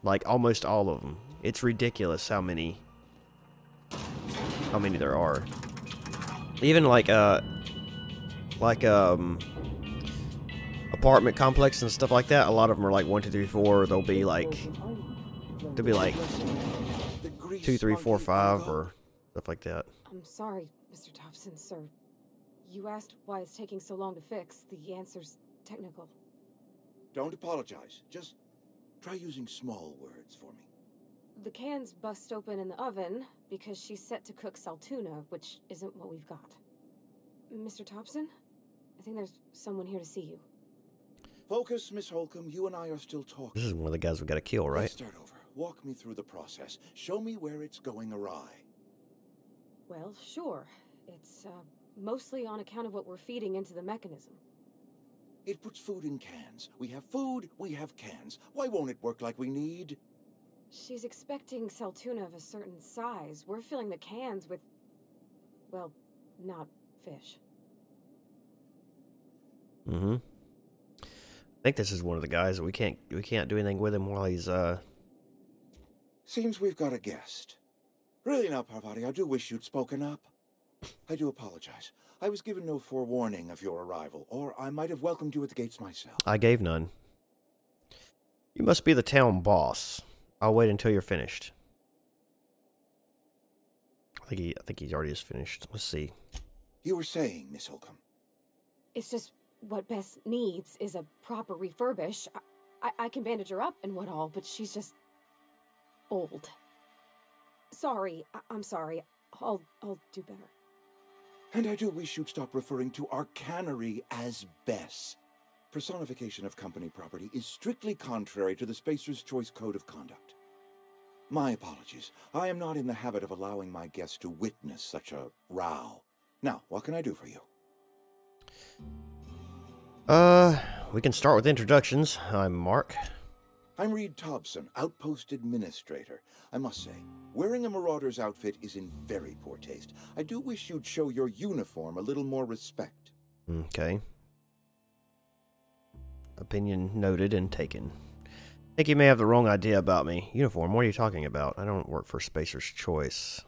Like almost all of them. It's ridiculous how many there are. Even like apartment complex and stuff like that, a lot of them are like 1234. They'll be like 2345 or stuff like that. I'm sorry, Mr. Thompson, sir. You asked why it's taking so long to fix. The answer's technical. Don't apologize. Just try using small words for me. The cans bust open in the oven because she's set to cook saltuna, which isn't what we've got. Mr. Thompson? I think there's someone here to see you. Focus, Miss Holcomb. You and I are still talking. This is one of the guys we gotta kill, right? Let's start over. Walk me through the process. Show me where it's going awry. Well, sure. It's, mostly on account of what we're feeding into the mechanism. It puts food in cans. We have food, we have cans. Why won't it work like we need? She's expecting saltuna of a certain size. We're filling the cans with, well, not fish. Mm-hmm. I think this is one of the guys that we can't do anything with him while he's Seems we've got a guest. Really now, Parvati, I do wish you'd spoken up. I do apologize. I was given no forewarning of your arrival, or I might have welcomed you at the gates myself. I gave none. You must be the town boss. I'll wait until you're finished. I think he's already just finished. Let's see. You were saying, Miss Holcomb. It's just what Bess needs is a proper refurbish. I can bandage her up and what all, but she's just old. Sorry, I'm sorry. I'll do better. And I do wish you'd stop referring to our cannery as Bess. Personification of company property is strictly contrary to the Spacer's Choice Code of Conduct. My apologies. I am not in the habit of allowing my guests to witness such a row. Now, what can I do for you? We can start with introductions. I'm Mark. I'm Reed Thompson, Outpost Administrator. I must say, wearing a Marauder's outfit is in very poor taste. I do wish you'd show your uniform a little more respect. Okay. Opinion noted and taken. I think you may have the wrong idea about me. Uniform, what are you talking about? I don't work for Spacer's Choice.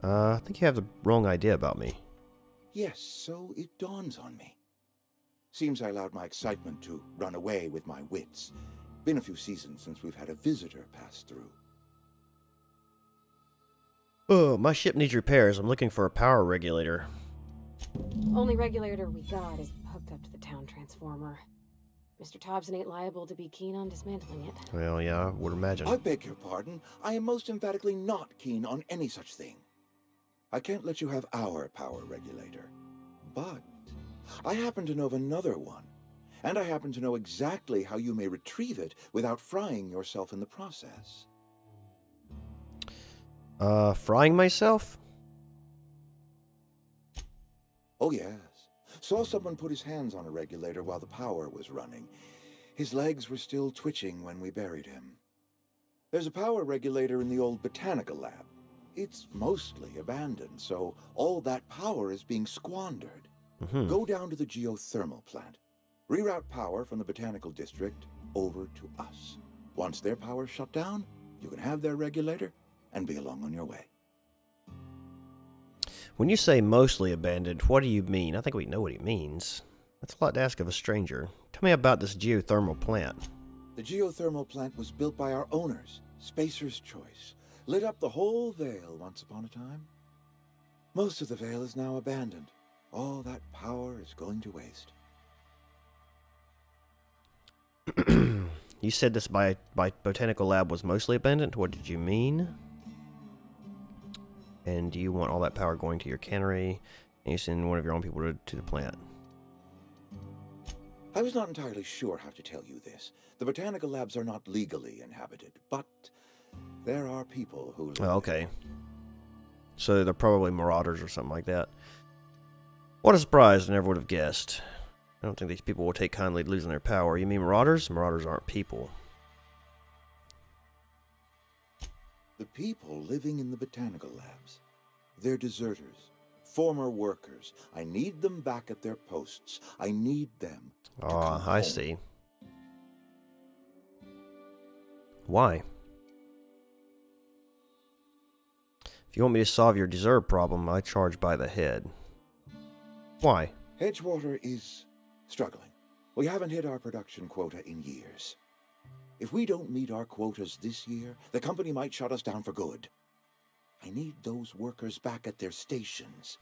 I think you have the wrong idea about me. Yes, so it dawns on me. Seems I allowed my excitement to run away with my wits. Been a few seasons since we've had a visitor pass through. Oh, my ship needs repairs. I'm looking for a power regulator. Only regulator we got is hooked up to the town transformer. Mr. Thompson ain't liable to be keen on dismantling it. Well, yeah, I would imagine. I beg your pardon. I am most emphatically not keen on any such thing. I can't let you have our power regulator. But I happen to know of another one. And I happen to know exactly how you may retrieve it without frying yourself in the process. Frying myself? Oh, yes. Saw someone put his hands on a regulator while the power was running. His legs were still twitching when we buried him. There's a power regulator in the old botanical lab. It's mostly abandoned, so all that power is being squandered. Mm-hmm. Go down to the geothermal plant. Reroute power from the botanical district over to us. Once their power's shut down, you can have their regulator and be along on your way. When you say mostly abandoned, what do you mean? I think we know what he means. That's a lot to ask of a stranger. Tell me about this geothermal plant. The geothermal plant was built by our owners, Spacer's Choice. Lit up the whole Vale once upon a time. Most of the Vale is now abandoned. All that power is going to waste. You said this by botanical lab was mostly abandoned. What did you mean? And do you want all that power going to your cannery? And you send one of your own people to the plant. I was not entirely sure how to tell you this. The botanical labs are not legally inhabited, but there are people who live Oh, okay. So they're probably marauders or something like that. What a surprise, I never would have guessed. I don't think these people will take kindly to losing their power. You mean marauders? Marauders aren't people. The people living in the botanical labs. They're deserters, former workers. I need them back at their posts. I need them. Ah, I see. Why? If you want me to solve your deserve problem, I charge by the head. Why? Edgewater is struggling. We haven't hit our production quota in years. If we don't meet our quotas this year, the company might shut us down for good. I need those workers back at their stations.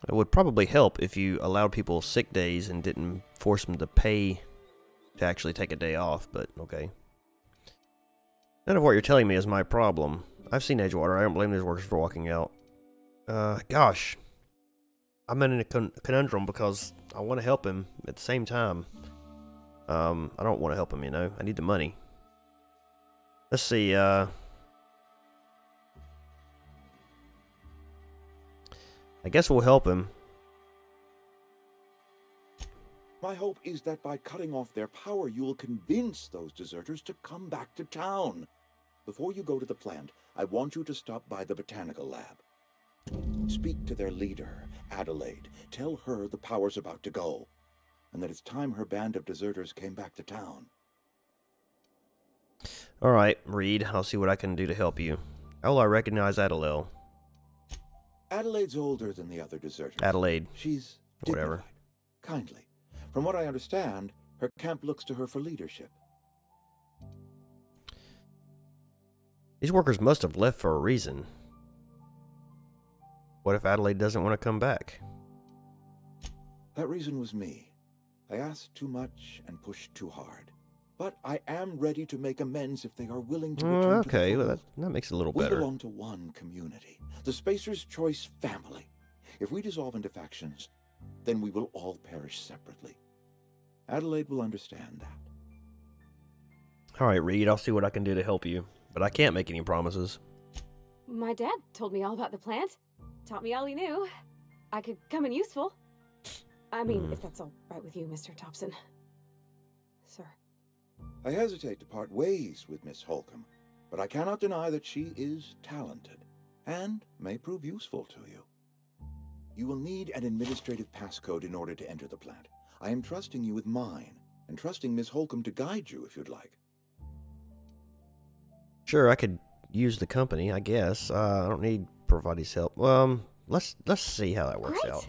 It would probably help if you allowed people sick days and didn't force them to pay to actually take a day off, but okay. None of what you're telling me is my problem. I've seen Edgewater. I don't blame these workers for walking out. Gosh. I'm in a conundrum because I want to help him at the same time. I don't want to help him, you know. I need the money. Let's see, I guess we'll help him. My hope is that by cutting off their power, you will convince those deserters to come back to town. Before you go to the plant, I want you to stop by the botanical lab. Speak to their leader, Adelaide. Tell her the power's about to go, and that it's time her band of deserters came back to town. Alright, Reed. I'll see what I can do to help you. How will I recognize Adelaide? Adelaide's older than the other deserters. Adelaide. She's Whatever. dignified, kindly. From what I understand, her camp looks to her for leadership. These workers must have left for a reason. What if Adelaide doesn't want to come back? That reason was me. I asked too much and pushed too hard. But I am ready to make amends if they are willing to return Okay, to the well, fold. that makes it a little We better. belong to one community, the Spacer's Choice family. If we dissolve into factions, then we will all perish separately. Adelaide will understand that. Alright, Reed. I'll see what I can do to help you. But I can't make any promises. My dad told me all about the plant. Taught me all he knew. I could come in useful. I mean, if that's all right with you, Mr. Thompson. Sir. I hesitate to part ways with Miss Holcomb, but I cannot deny that she is talented and may prove useful to you. You will need an administrative passcode in order to enter the plant. I am trusting you with mine, and trusting Miss Holcomb to guide you if you'd like. Sure, I could use the company, I guess. I don't need Provides help. Let's see how that works Great. out.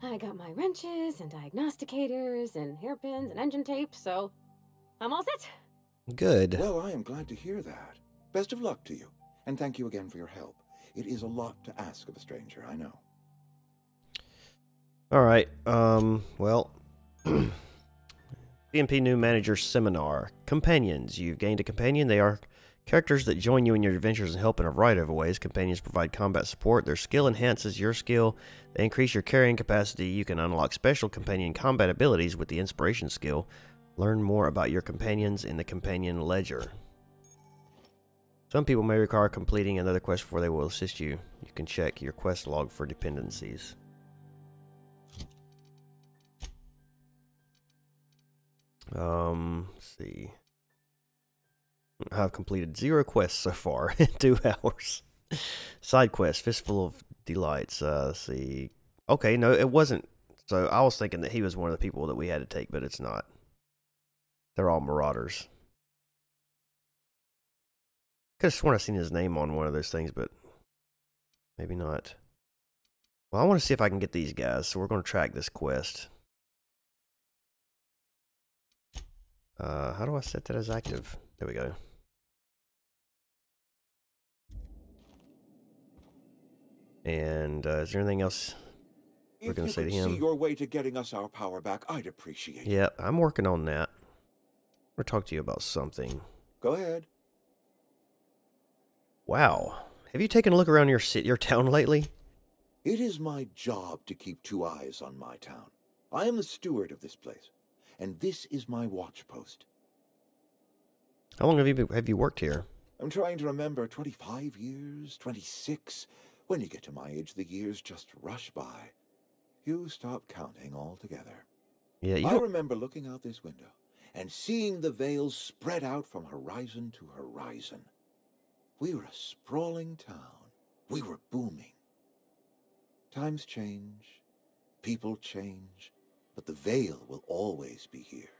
I got my wrenches and diagnosticators and hairpins and engine tape, so I'm all set. Good. Well, I am glad to hear that. Best of luck to you, and thank you again for your help. It is a lot to ask of a stranger, I know. Alright, well... CMP New Manager Seminar. Companions. You've gained a companion. They are characters that join you in your adventures and help in a variety of ways. Companions provide combat support. Their skill enhances your skill. They increase your carrying capacity. You can unlock special companion combat abilities with the Inspiration skill. Learn more about your companions in the Companion Ledger. Some people may require completing another quest before they will assist you. You can check your quest log for dependencies. Let's see. I've completed 0 quests so far in 2 hours. Side quest, Fistful of Delights. Let's see. Okay, no, it wasn't. So I was thinking that he was one of the people that we had to take, but it's not. They're all marauders. Could have sworn I've seen his name on one of those things, but maybe not. Well, I want to see if I can get these guys, so we're going to track this quest. How do I set that as active? There we go. And is there anything else we're going to say to him? If you could see your way to getting us our power back, I'd appreciate it. Yeah, I'm working on that. to talk to you about something. Go ahead. Wow. Have you taken a look around your town lately? It is my job to keep two eyes on my town. I am the steward of this place, and this is my watch post. How long have you worked here? I'm trying to remember, 25 years, 26. When you get to my age, the years just rush by. You stop counting altogether. Yeah, I remember looking out this window and seeing the veils spread out from horizon to horizon. We were a sprawling town. We were booming. Times change, people change, but the veil will always be here.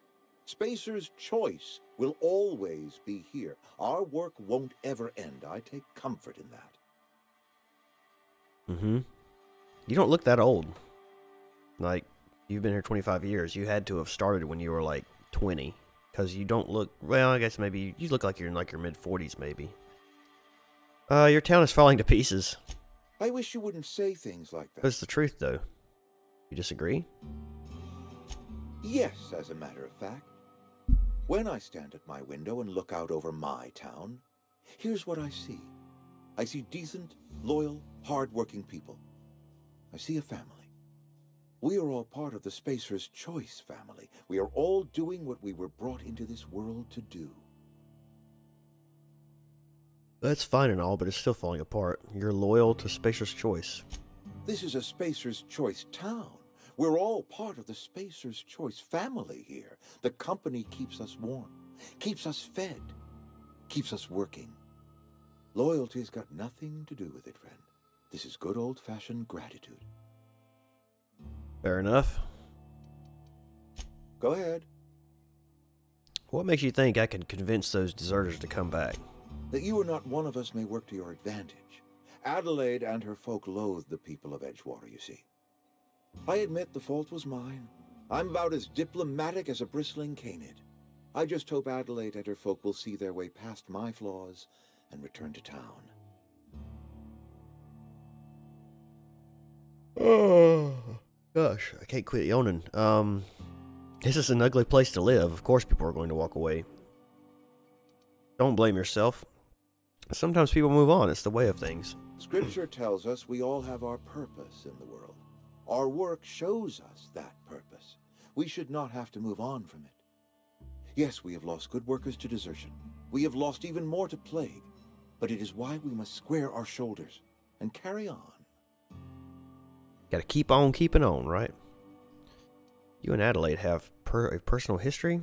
Spacer's Choice will always be here. Our work won't ever end. I take comfort in that. Mm-hmm. You don't look that old. Like, you've been here 25 years. You had to have started when you were, like, 20. Because you don't look... Well, I guess maybe... You look like you're in, like, your mid-40s, maybe. Your town is falling to pieces. I wish you wouldn't say things like that. That's the truth, though. You disagree? Yes, as a matter of fact. When I stand at my window and look out over my town, here's what I see. I see decent, loyal, hard-working people. I see a family. We are all part of the Spacer's Choice family. We are all doing what we were brought into this world to do. That's fine and all, but it's still falling apart. You're loyal to Spacer's Choice. This is a Spacer's Choice town. We're all part of the Spacer's Choice family here. The company keeps us warm, keeps us fed, keeps us working. Loyalty's got nothing to do with it, friend. This is good old-fashioned gratitude. Fair enough. Go ahead. What makes you think I can convince those deserters to come back? That you are not one of us may work to your advantage. Adelaide and her folk loathe the people of Edgewater, you see. I admit the fault was mine. I'm about as diplomatic as a bristling canid. I just hope Adelaide and her folk will see their way past my flaws and return to town. Oh, gosh, I can't quit yawning. This is an ugly place to live. Of course people are going to walk away. Don't blame yourself. Sometimes people move on. It's the way of things. Scripture tells us we all have our purpose in the world. Our work shows us that purpose. We should not have to move on from it. Yes, we have lost good workers to desertion. We have lost even more to plague. But it is why we must square our shoulders and carry on. Gotta keep on keeping on, right? You and Adelaide have a personal history?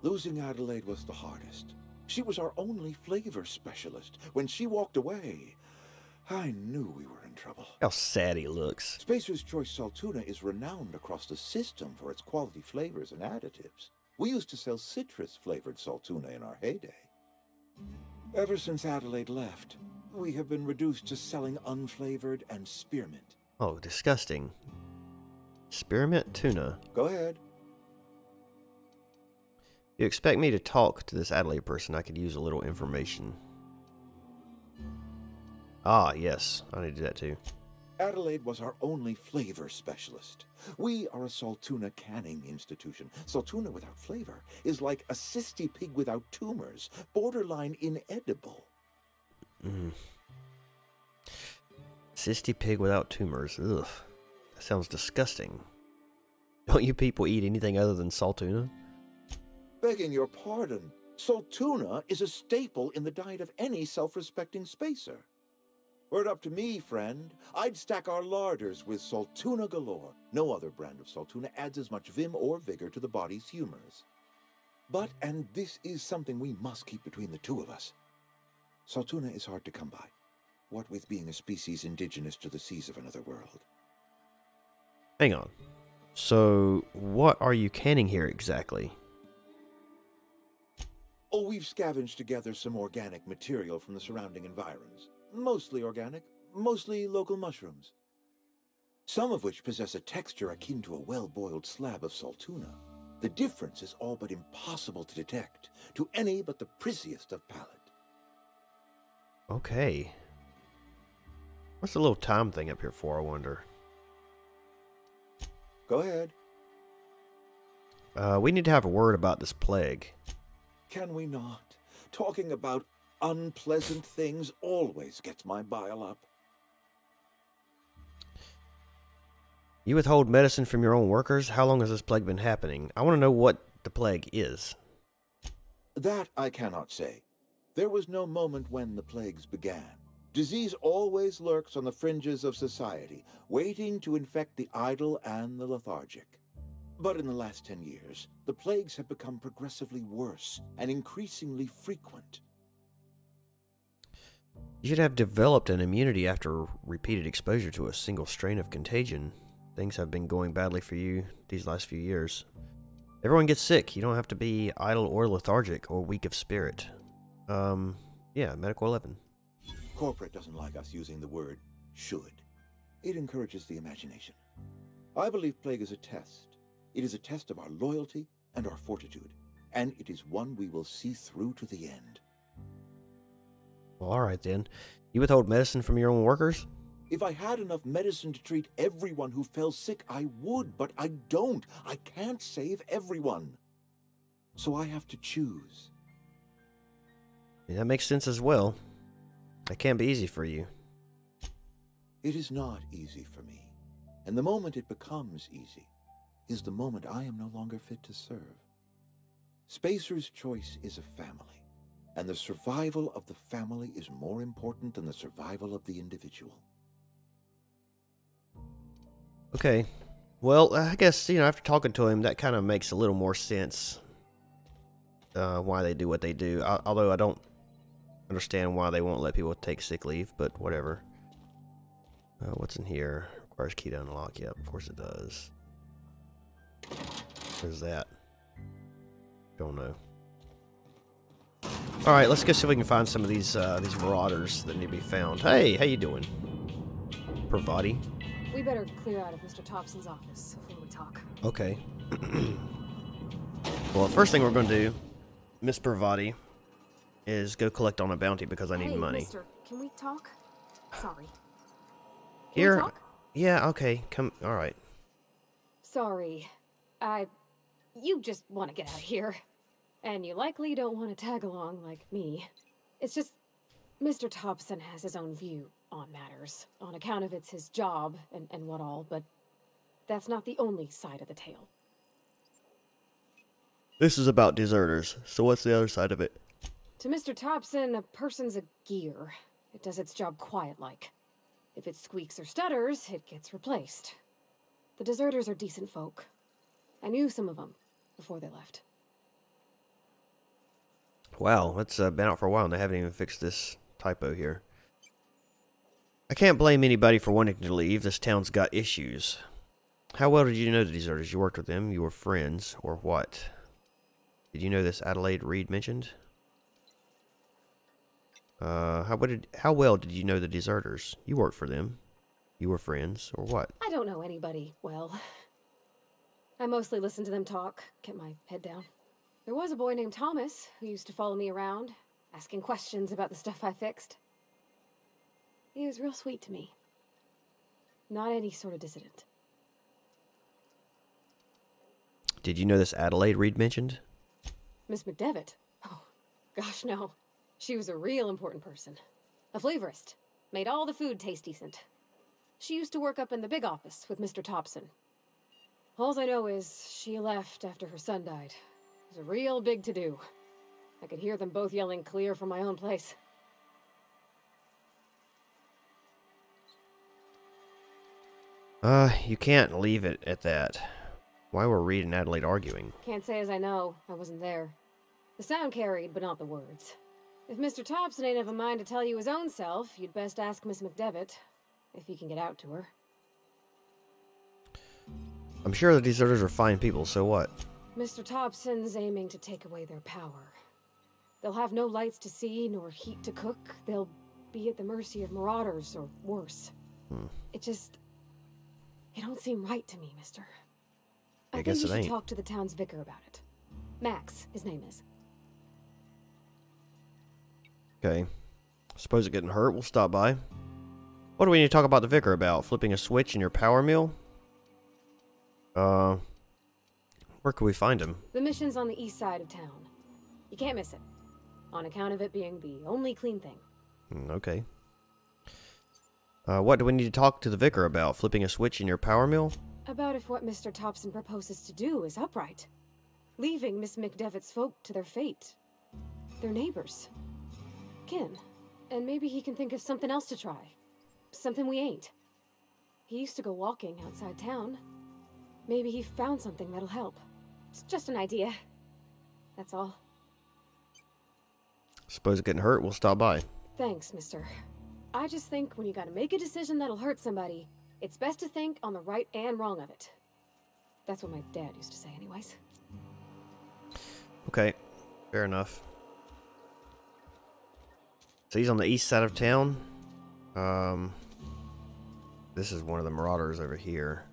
Losing Adelaide was the hardest. She was our only flavor specialist. When she walked away, I knew we were in trouble. How sad he looks. Spacer's Choice Saltuna is renowned across the system for its quality flavors and additives. We used to sell citrus-flavored Saltuna in our heyday. Ever since Adelaide left, we have been reduced to selling unflavored and spearmint. Oh, disgusting. Spearmint tuna. Go ahead. You expect me to talk to this Adelaide person? I could use a little information. Ah, yes. I need to do that too. Adelaide was our only flavor specialist. We are a Saltuna canning institution. Saltuna without flavor is like a cysty pig without tumors, borderline inedible. Cysty pig without tumors. Ugh. That sounds disgusting. Don't you people eat anything other than Saltuna? Begging your pardon, Saltuna is a staple in the diet of any self-respecting spacer. Were it up to me, friend, I'd stack our larders with Saltuna galore. No other brand of Saltuna adds as much vim or vigor to the body's humors. But, and this is something we must keep between the two of us, Saltuna is hard to come by, what with being a species indigenous to the seas of another world. Hang on. So, what are you canning here exactly? Oh, we've scavenged together some organic material from the surrounding environs. Mostly organic, mostly local mushrooms. Some of which possess a texture akin to a well-boiled slab of Saltuna. The difference is all but impossible to detect to any but the prissiest of palate. Okay. What's the little time thing up here for, I wonder? Go ahead. We need to have a word about this plague. Can we not? Talking about unpleasant things always gets my bile up. You withhold medicine from your own workers? How long has this plague been happening? I want to know what the plague is. That I cannot say. There was no moment when the plagues began. Disease always lurks on the fringes of society, waiting to infect the idle and the lethargic. But in the last 10 years, the plagues have become progressively worse and increasingly frequent. You should have developed an immunity after repeated exposure to a single strain of contagion. Things have been going badly for you these last few years. Everyone gets sick. You don't have to be idle or lethargic or weak of spirit. Yeah, Medical 11. Corporate doesn't like us using the word should. It encourages the imagination. I believe plague is a test. It is a test of our loyalty and our fortitude, and it is one we will see through to the end. Well, alright then. You withhold medicine from your own workers? If I had enough medicine to treat everyone who fell sick, I would, but I don't. I can't save everyone. So I have to choose. Yeah, that makes sense as well. That can't be easy for you. It is not easy for me. And the moment it becomes easy is the moment I am no longer fit to serve. Spacer's Choice is a family, and the survival of the family is more important than the survival of the individual. Okay. Well, I guess, after talking to him, that kind of makes a little more sense. Why they do what they do. Although I don't understand why they won't let people take sick leave, but whatever. What's in here? Requires key to unlock. Yep, of course it does. Where's that? Don't know. Alright, let's go see if we can find some of these marauders that need to be found. Hey, how you doing? Pravati? We better clear out of Mr. Thompson's office before we talk. Okay. Well, the first thing we're going to do, Miss Pravati, is go collect on a bounty because I need money. Mister, can we talk? Sorry. Can Here? we talk? Yeah, okay. Come. Alright. Sorry. You just want to get out of here. And you likely don't want to tag along like me. It's just, Mr. Thompson has his own view on matters, on account of it's his job and what all, but that's not the only side of the tale. This is about deserters, so what's the other side of it? To Mr. Thompson, a person's a gear. It does its job quiet-like. If it squeaks or stutters, it gets replaced. The deserters are decent folk. I knew some of them before they left. Wow, that's been out for a while and they haven't even fixed this typo here. I can't blame anybody for wanting to leave. This town's got issues. How well did you know the deserters? You worked with them? You were friends? Or what? Did you know this Adelaide Reed mentioned? How well did you know the deserters? You worked for them. You were friends, or what? I don't know anybody well. I mostly listened to them talk, kept my head down. There was a boy named Thomas who used to follow me around, asking questions about the stuff I fixed. He was real sweet to me. Not any sort of dissident. Did you know this Adelaide Reed mentioned? Miss McDevitt? Oh, gosh, no. She was a real important person. A flavorist. Made all the food taste decent. She used to work up in the big office with Mr. Thompson. All I know is she left after her son died. It was a real big to-do. I could hear them both yelling clear from my own place. You can't leave it at that. Why were Reed and Adelaide arguing? Can't say as I know. I wasn't there. The sound carried, but not the words. If Mr. Thompson ain't of a mind to tell you his own self, you'd best ask Miss McDevitt, if you can get out to her. I'm sure the deserters are fine people, so what? Mr. Thompson's aiming to take away their power. They'll have no lights to see, nor heat to cook. They'll be at the mercy of marauders, or worse. It don't seem right to me, mister. I guess think it you ain't. should talk to the town's vicar about it. Max, his name is. Okay. Suppose it getting hurt, we'll stop by. What do we need to talk about the vicar about? Flipping a switch in your power mill? Where can we find him? The mission's on the east side of town. You can't miss it, on account of it being the only clean thing. Okay. What do we need to talk to the vicar about? Flipping a switch in your power mill? About if what Mr. Thompson proposes to do is upright. Leaving Miss McDevitt's folk to their fate. Their neighbors. Kin. And maybe he can think of something else to try. Something we ain't. He used to go walking outside town. Maybe he found something that'll help. It's just an idea. That's all. Suppose getting hurt, we'll stop by. Thanks, mister. I just think when you gotta make a decision that'll hurt somebody, it's best to think on the right and wrong of it. That's what my dad used to say anyways. Okay, fair enough. So he's on the east side of town. This is one of the marauders over here.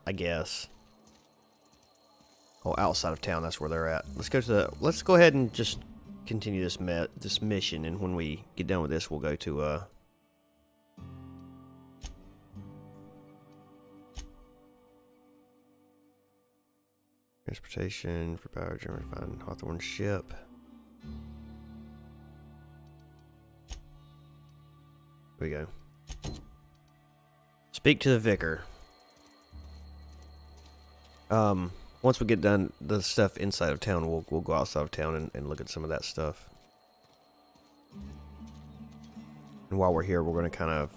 I guess. Oh, outside of town, that's where they're at. Let's go ahead and just continue this mission, and when we get done with this, we'll go to transportation for power generation. Find Hawthorne's ship. Here we go. Speak to the vicar. Once we get done the stuff inside of town, we'll go outside of town and look at some of that stuff. And while we're here, we're going to kind of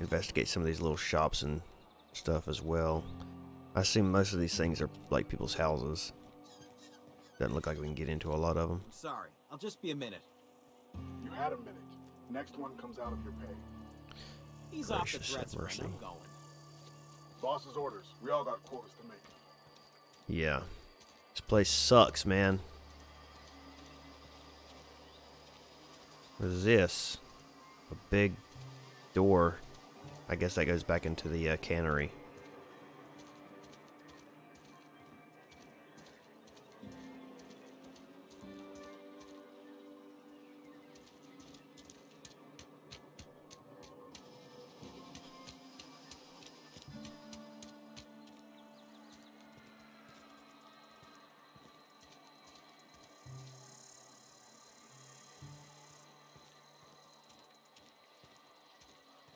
investigate some of these little shops and stuff as well. I assume most of these things are like people's houses. Doesn't look like we can get into a lot of them. Sorry, I'll just be a minute. You had a minute. Next one comes out of your pay. He's off the Gracious threats, have mercy. I'm going. Boss's orders. We all got quotas to make. Yeah. This place sucks, man. What is this? A big door. I guess that goes back into the cannery.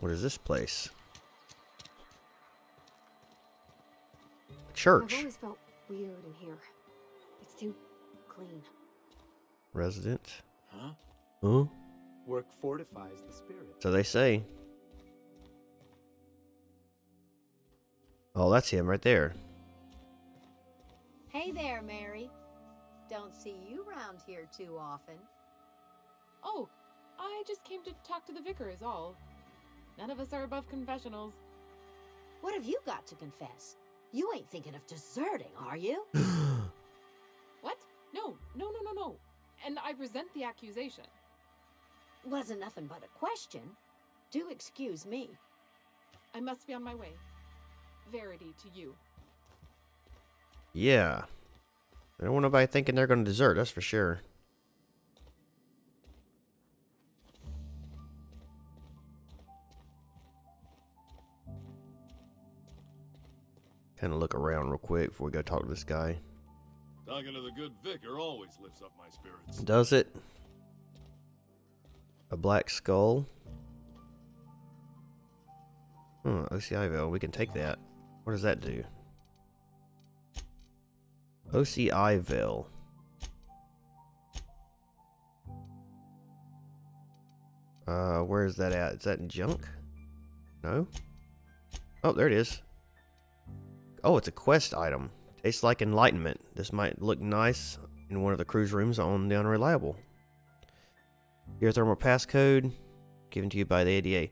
What is this place? Church. I've always felt weird in here. It's too clean. Resident. Huh? Huh? Work fortifies the spirit. So they say. Oh, that's him right there. Hey there, Mary. Don't see you around here too often. Oh, I just came to talk to the vicar is all. None of us are above confessionals. What have you got to confess? You ain't thinking of deserting, are you? What? No. And I resent the accusation. Wasn't nothing but a question. Do excuse me. I must be on my way. Verity to you. Yeah. I don't want nobody thinking they're going to desert, that's for sure. Kind of look around real quick before we go talk to this guy. Talking to the good vicar always lifts up my spirits. Does it? A black skull? OCI veil. We can take that. What does that do? OCI veil. Where is that at? Is that in junk? No? Oh, there it is. Oh, it's a quest item. Tastes like enlightenment. This might look nice in one of the cruise rooms on the Unreliable. Geothermal passcode given to you by the ADA.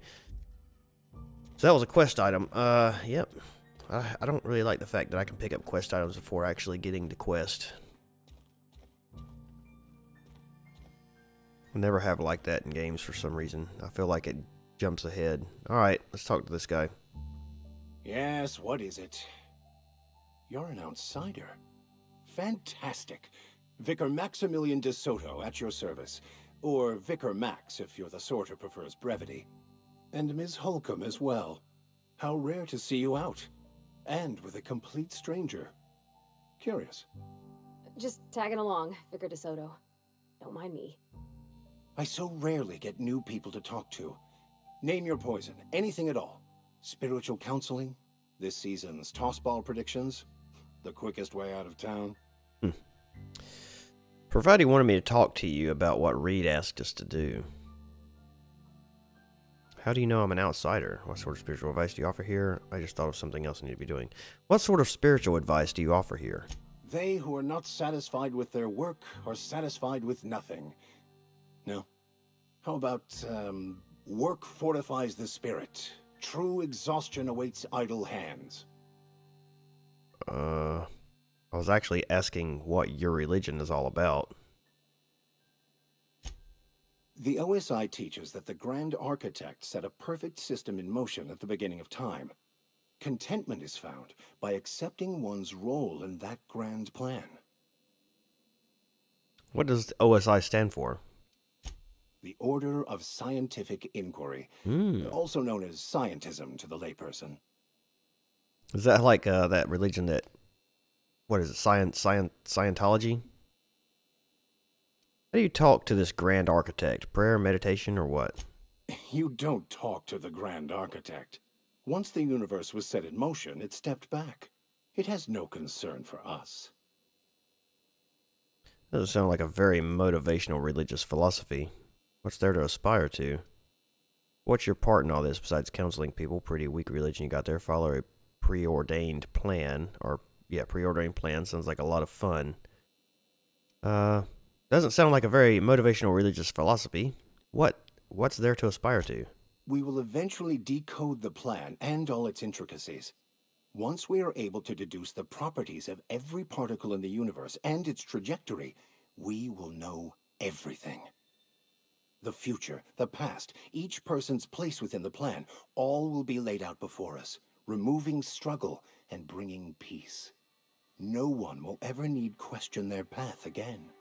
So that was a quest item. Yep. I don't really like the fact that I can pick up quest items before actually getting the quest. I never have liked that in games for some reason. I feel like it jumps ahead. Alright, let's talk to this guy. Yes, what is it? You're an outsider. Fantastic. Vicar Maximilian de Soto at your service. Or Vicar Max if you're the sort who prefers brevity. And Ms. Holcomb as well. How rare to see you out. And with a complete stranger. Curious. Just tagging along, Vicar DeSoto. Don't mind me. I so rarely get new people to talk to. Name your poison, anything at all. Spiritual counseling, this season's tossball predictions, the quickest way out of town. Provided wanted me to talk to you about what Reed asked us to do. How do you know I'm an outsider? What sort of spiritual advice do you offer here? I just thought of something else I need to be doing. What sort of spiritual advice do you offer here? They who are not satisfied with their work are satisfied with nothing. No. How about, work fortifies the spirit. True exhaustion awaits idle hands. I was actually asking what your religion is all about. The OSI teaches that the Grand Architect set a perfect system in motion at the beginning of time. Contentment is found by accepting one's role in that grand plan. What does OSI stand for? The Order of Scientific Inquiry, also known as scientism to the layperson. Is that like that religion that, what is it, Scientology? How do you talk to this Grand Architect? Prayer, meditation, or what? You don't talk to the Grand Architect. Once the universe was set in motion, it stepped back. It has no concern for us. Doesn't sound like a very motivational religious philosophy. What's there to aspire to? What's your part in all this besides counseling people? Pretty weak religion you got there. Follow a preordained plan. Preordained plan sounds like a lot of fun. Doesn't sound like a very motivational religious philosophy. What's there to aspire to? We will eventually decode the plan and all its intricacies. Once we are able to deduce the properties of every particle in the universe and its trajectory, we will know everything. The future, the past, each person's place within the plan, all will be laid out before us, removing struggle and bringing peace. No one will ever need question their path again.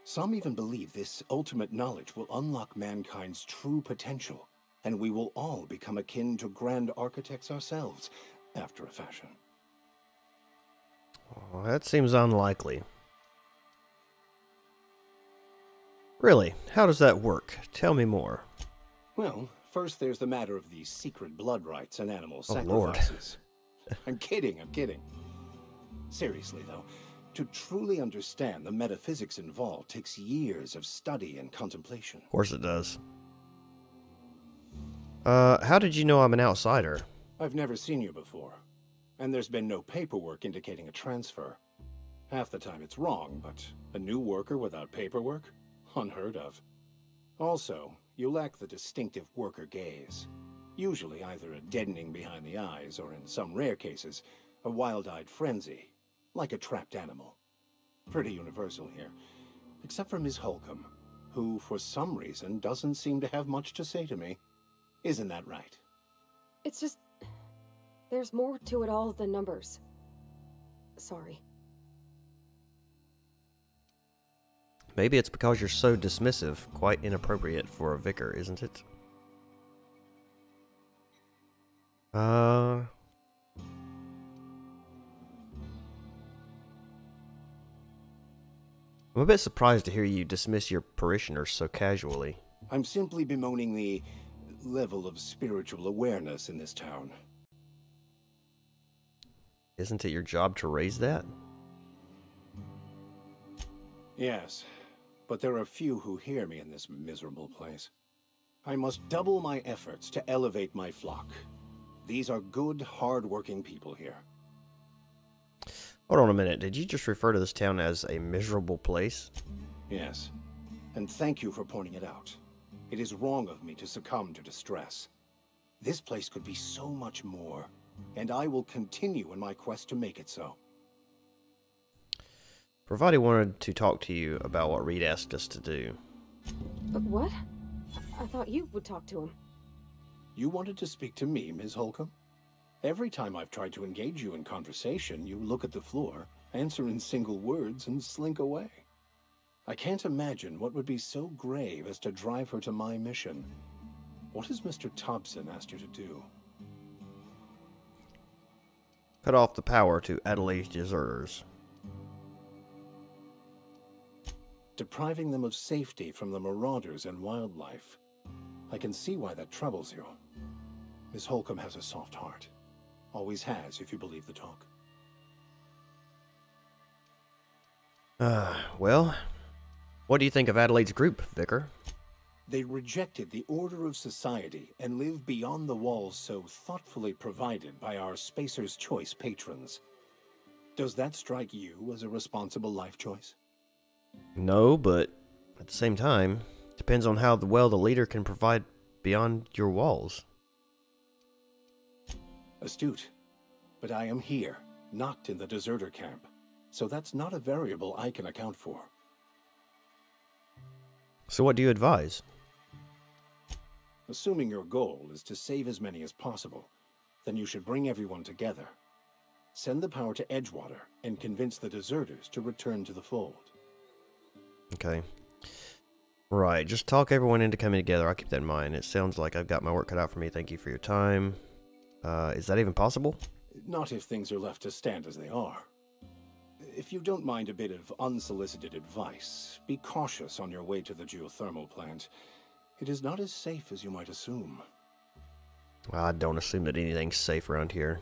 Some even believe this ultimate knowledge will unlock mankind's true potential, and we will all become akin to Grand Architects ourselves, after a fashion. Oh, that seems unlikely. Really, how does that work? Tell me more. Well, first there's the matter of the secret blood rites and animal Oh, Lord. sacrifices. I'm kidding. Seriously, though, to truly understand the metaphysics involved takes years of study and contemplation. Of course it does. How did you know I'm an outsider? I've never seen you before, and there's been no paperwork indicating a transfer. Half the time it's wrong, but a new worker without paperwork? Unheard of. Also, you lack the distinctive worker gaze. Usually either a deadening behind the eyes, or in some rare cases, a wild-eyed frenzy, like a trapped animal. Pretty universal here, except for Ms. Holcomb, who for some reason doesn't seem to have much to say to me. Isn't that right? It's just... there's more to it all than numbers. Sorry. Maybe it's because you're so dismissive. Quite inappropriate for a vicar, isn't it? I'm a bit surprised to hear you dismiss your parishioners so casually. I'm simply bemoaning the level of spiritual awareness in this town. Isn't it your job to raise that? Yes, but there are few who hear me in this miserable place. I must double my efforts to elevate my flock. These are good, hard-working people here. Hold on a minute. Did you just refer to this town as a miserable place? Yes, and thank you for pointing it out. It is wrong of me to succumb to distress. This place could be so much more, and I will continue in my quest to make it so. Pravati wanted to talk to you about what Reed asked us to do. What? I thought you would talk to him. You wanted to speak to me, Ms. Holcomb? Every time I've tried to engage you in conversation, you look at the floor, answer in single words, and slink away. I can't imagine what would be so grave as to drive her to my mission. What has Mr. Thompson asked you to do? Cut off the power to Adelaide's deserters. depriving them of safety from the marauders and wildlife. I can see why that troubles you. Miss Holcomb has a soft heart. Always has, if you believe the talk. Well, what do you think of Adelaide's group, Vicar? They rejected the order of society and live beyond the walls so thoughtfully provided by our Spacer's Choice patrons. Does that strike you as a responsible life choice? No, but at the same time, depends on how well the leader can provide beyond your walls. Astute. But I am here, not in the deserter camp, so that's not a variable I can account for. So what do you advise? Assuming your goal is to save as many as possible, then you should bring everyone together. Send the power to Edgewater and convince the deserters to return to the fold. Okay. Right, just talk everyone into coming together. I'll keep that in mind. It sounds like I've got my work cut out for me. Thank you for your time. Is that even possible? Not if things are left to stand as they are. If you don't mind a bit of unsolicited advice, be cautious on your way to the geothermal plant. It is not as safe as you might assume. I don't assume that anything's safe around here.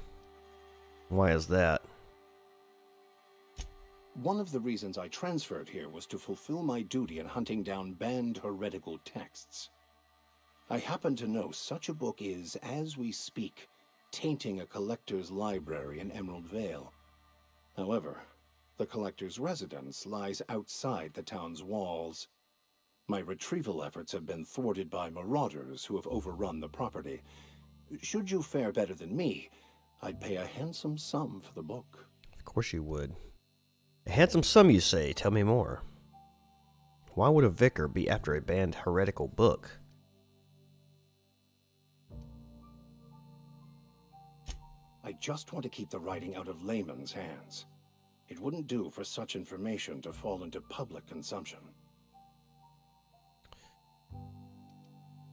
Why is that? One of the reasons I transferred here was to fulfill my duty in hunting down banned heretical texts. I happen to know such a book is, as we speak, tainting a collector's library in Emerald Vale. However, the collector's residence lies outside the town's walls. My retrieval efforts have been thwarted by marauders who have overrun the property. Should you fare better than me, I'd pay a handsome sum for the book. Of course you would. A handsome sum, you say? Tell me more. Why would a vicar be after a banned heretical book? I just want to keep the writing out of layman's hands. It wouldn't do for such information to fall into public consumption.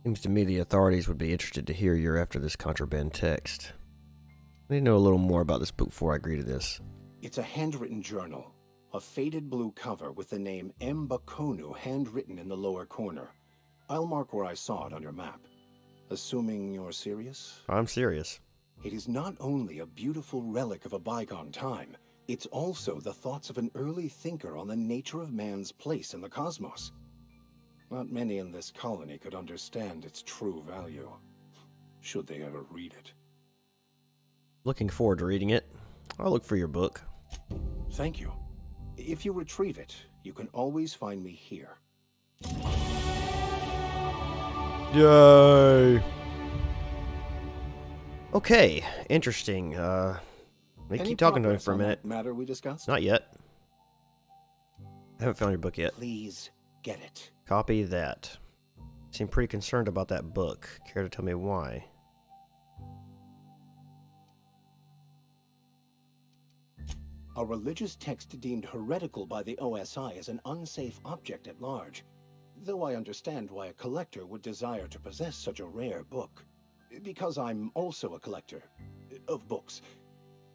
Seems to me the authorities would be interested to hear you're after this contraband text. I need to know a little more about this book before I agree to this. It's a handwritten journal. A faded blue cover with the name M. Bakonu handwritten in the lower corner. I'll mark where I saw it on your map. Assuming you're serious? I'm serious. It is not only a beautiful relic of a bygone time, it's also the thoughts of an early thinker on the nature of man's place in the cosmos. Not many in this colony could understand its true value, should they ever read it. Looking forward to reading it. I'll look for your book. Thank you. If you retrieve it, you can always find me here. Yay! Okay, interesting. Let me keep talking to him for a minute. Matter we discussed? Not yet. I haven't found your book yet. Please get it. Copy that. Seem pretty concerned about that book. Care to tell me why? A religious text deemed heretical by the OSI is an unsafe object at large, though I understand why a collector would desire to possess such a rare book. Because I'm also a collector of books.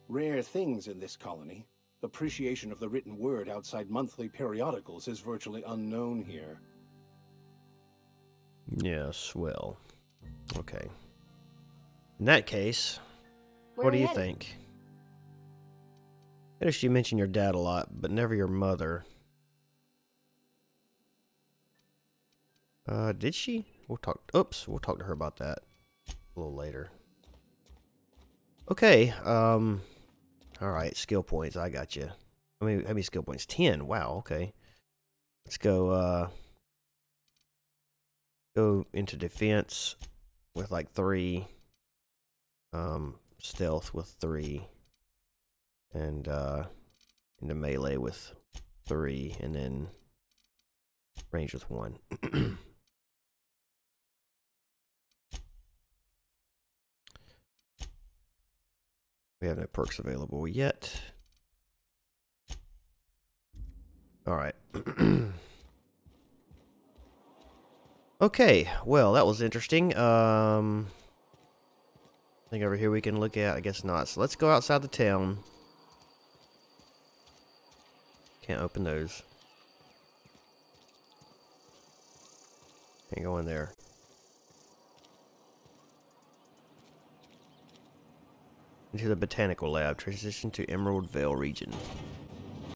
Rare things in this colony. Appreciation of the written word outside monthly periodicals is virtually unknown here. Yes, well, okay. In that case, Where what do we you headed? think? I noticed you mention your dad a lot, but never your mother. Did she? We'll talk to her about that a little later. Okay, alright, skill points, I got you. How many skill points? 10, wow, okay. Let's go, go into defense with like 3, stealth with 3, and into melee with 3, and then range with 1. We have no perks available yet. Alright. Okay, well, that was interesting. I think over here we can look at, I guess not. So let's go outside the town. Can't open those. Can't go in there. Into the botanical lab. Transition to Emerald Vale region.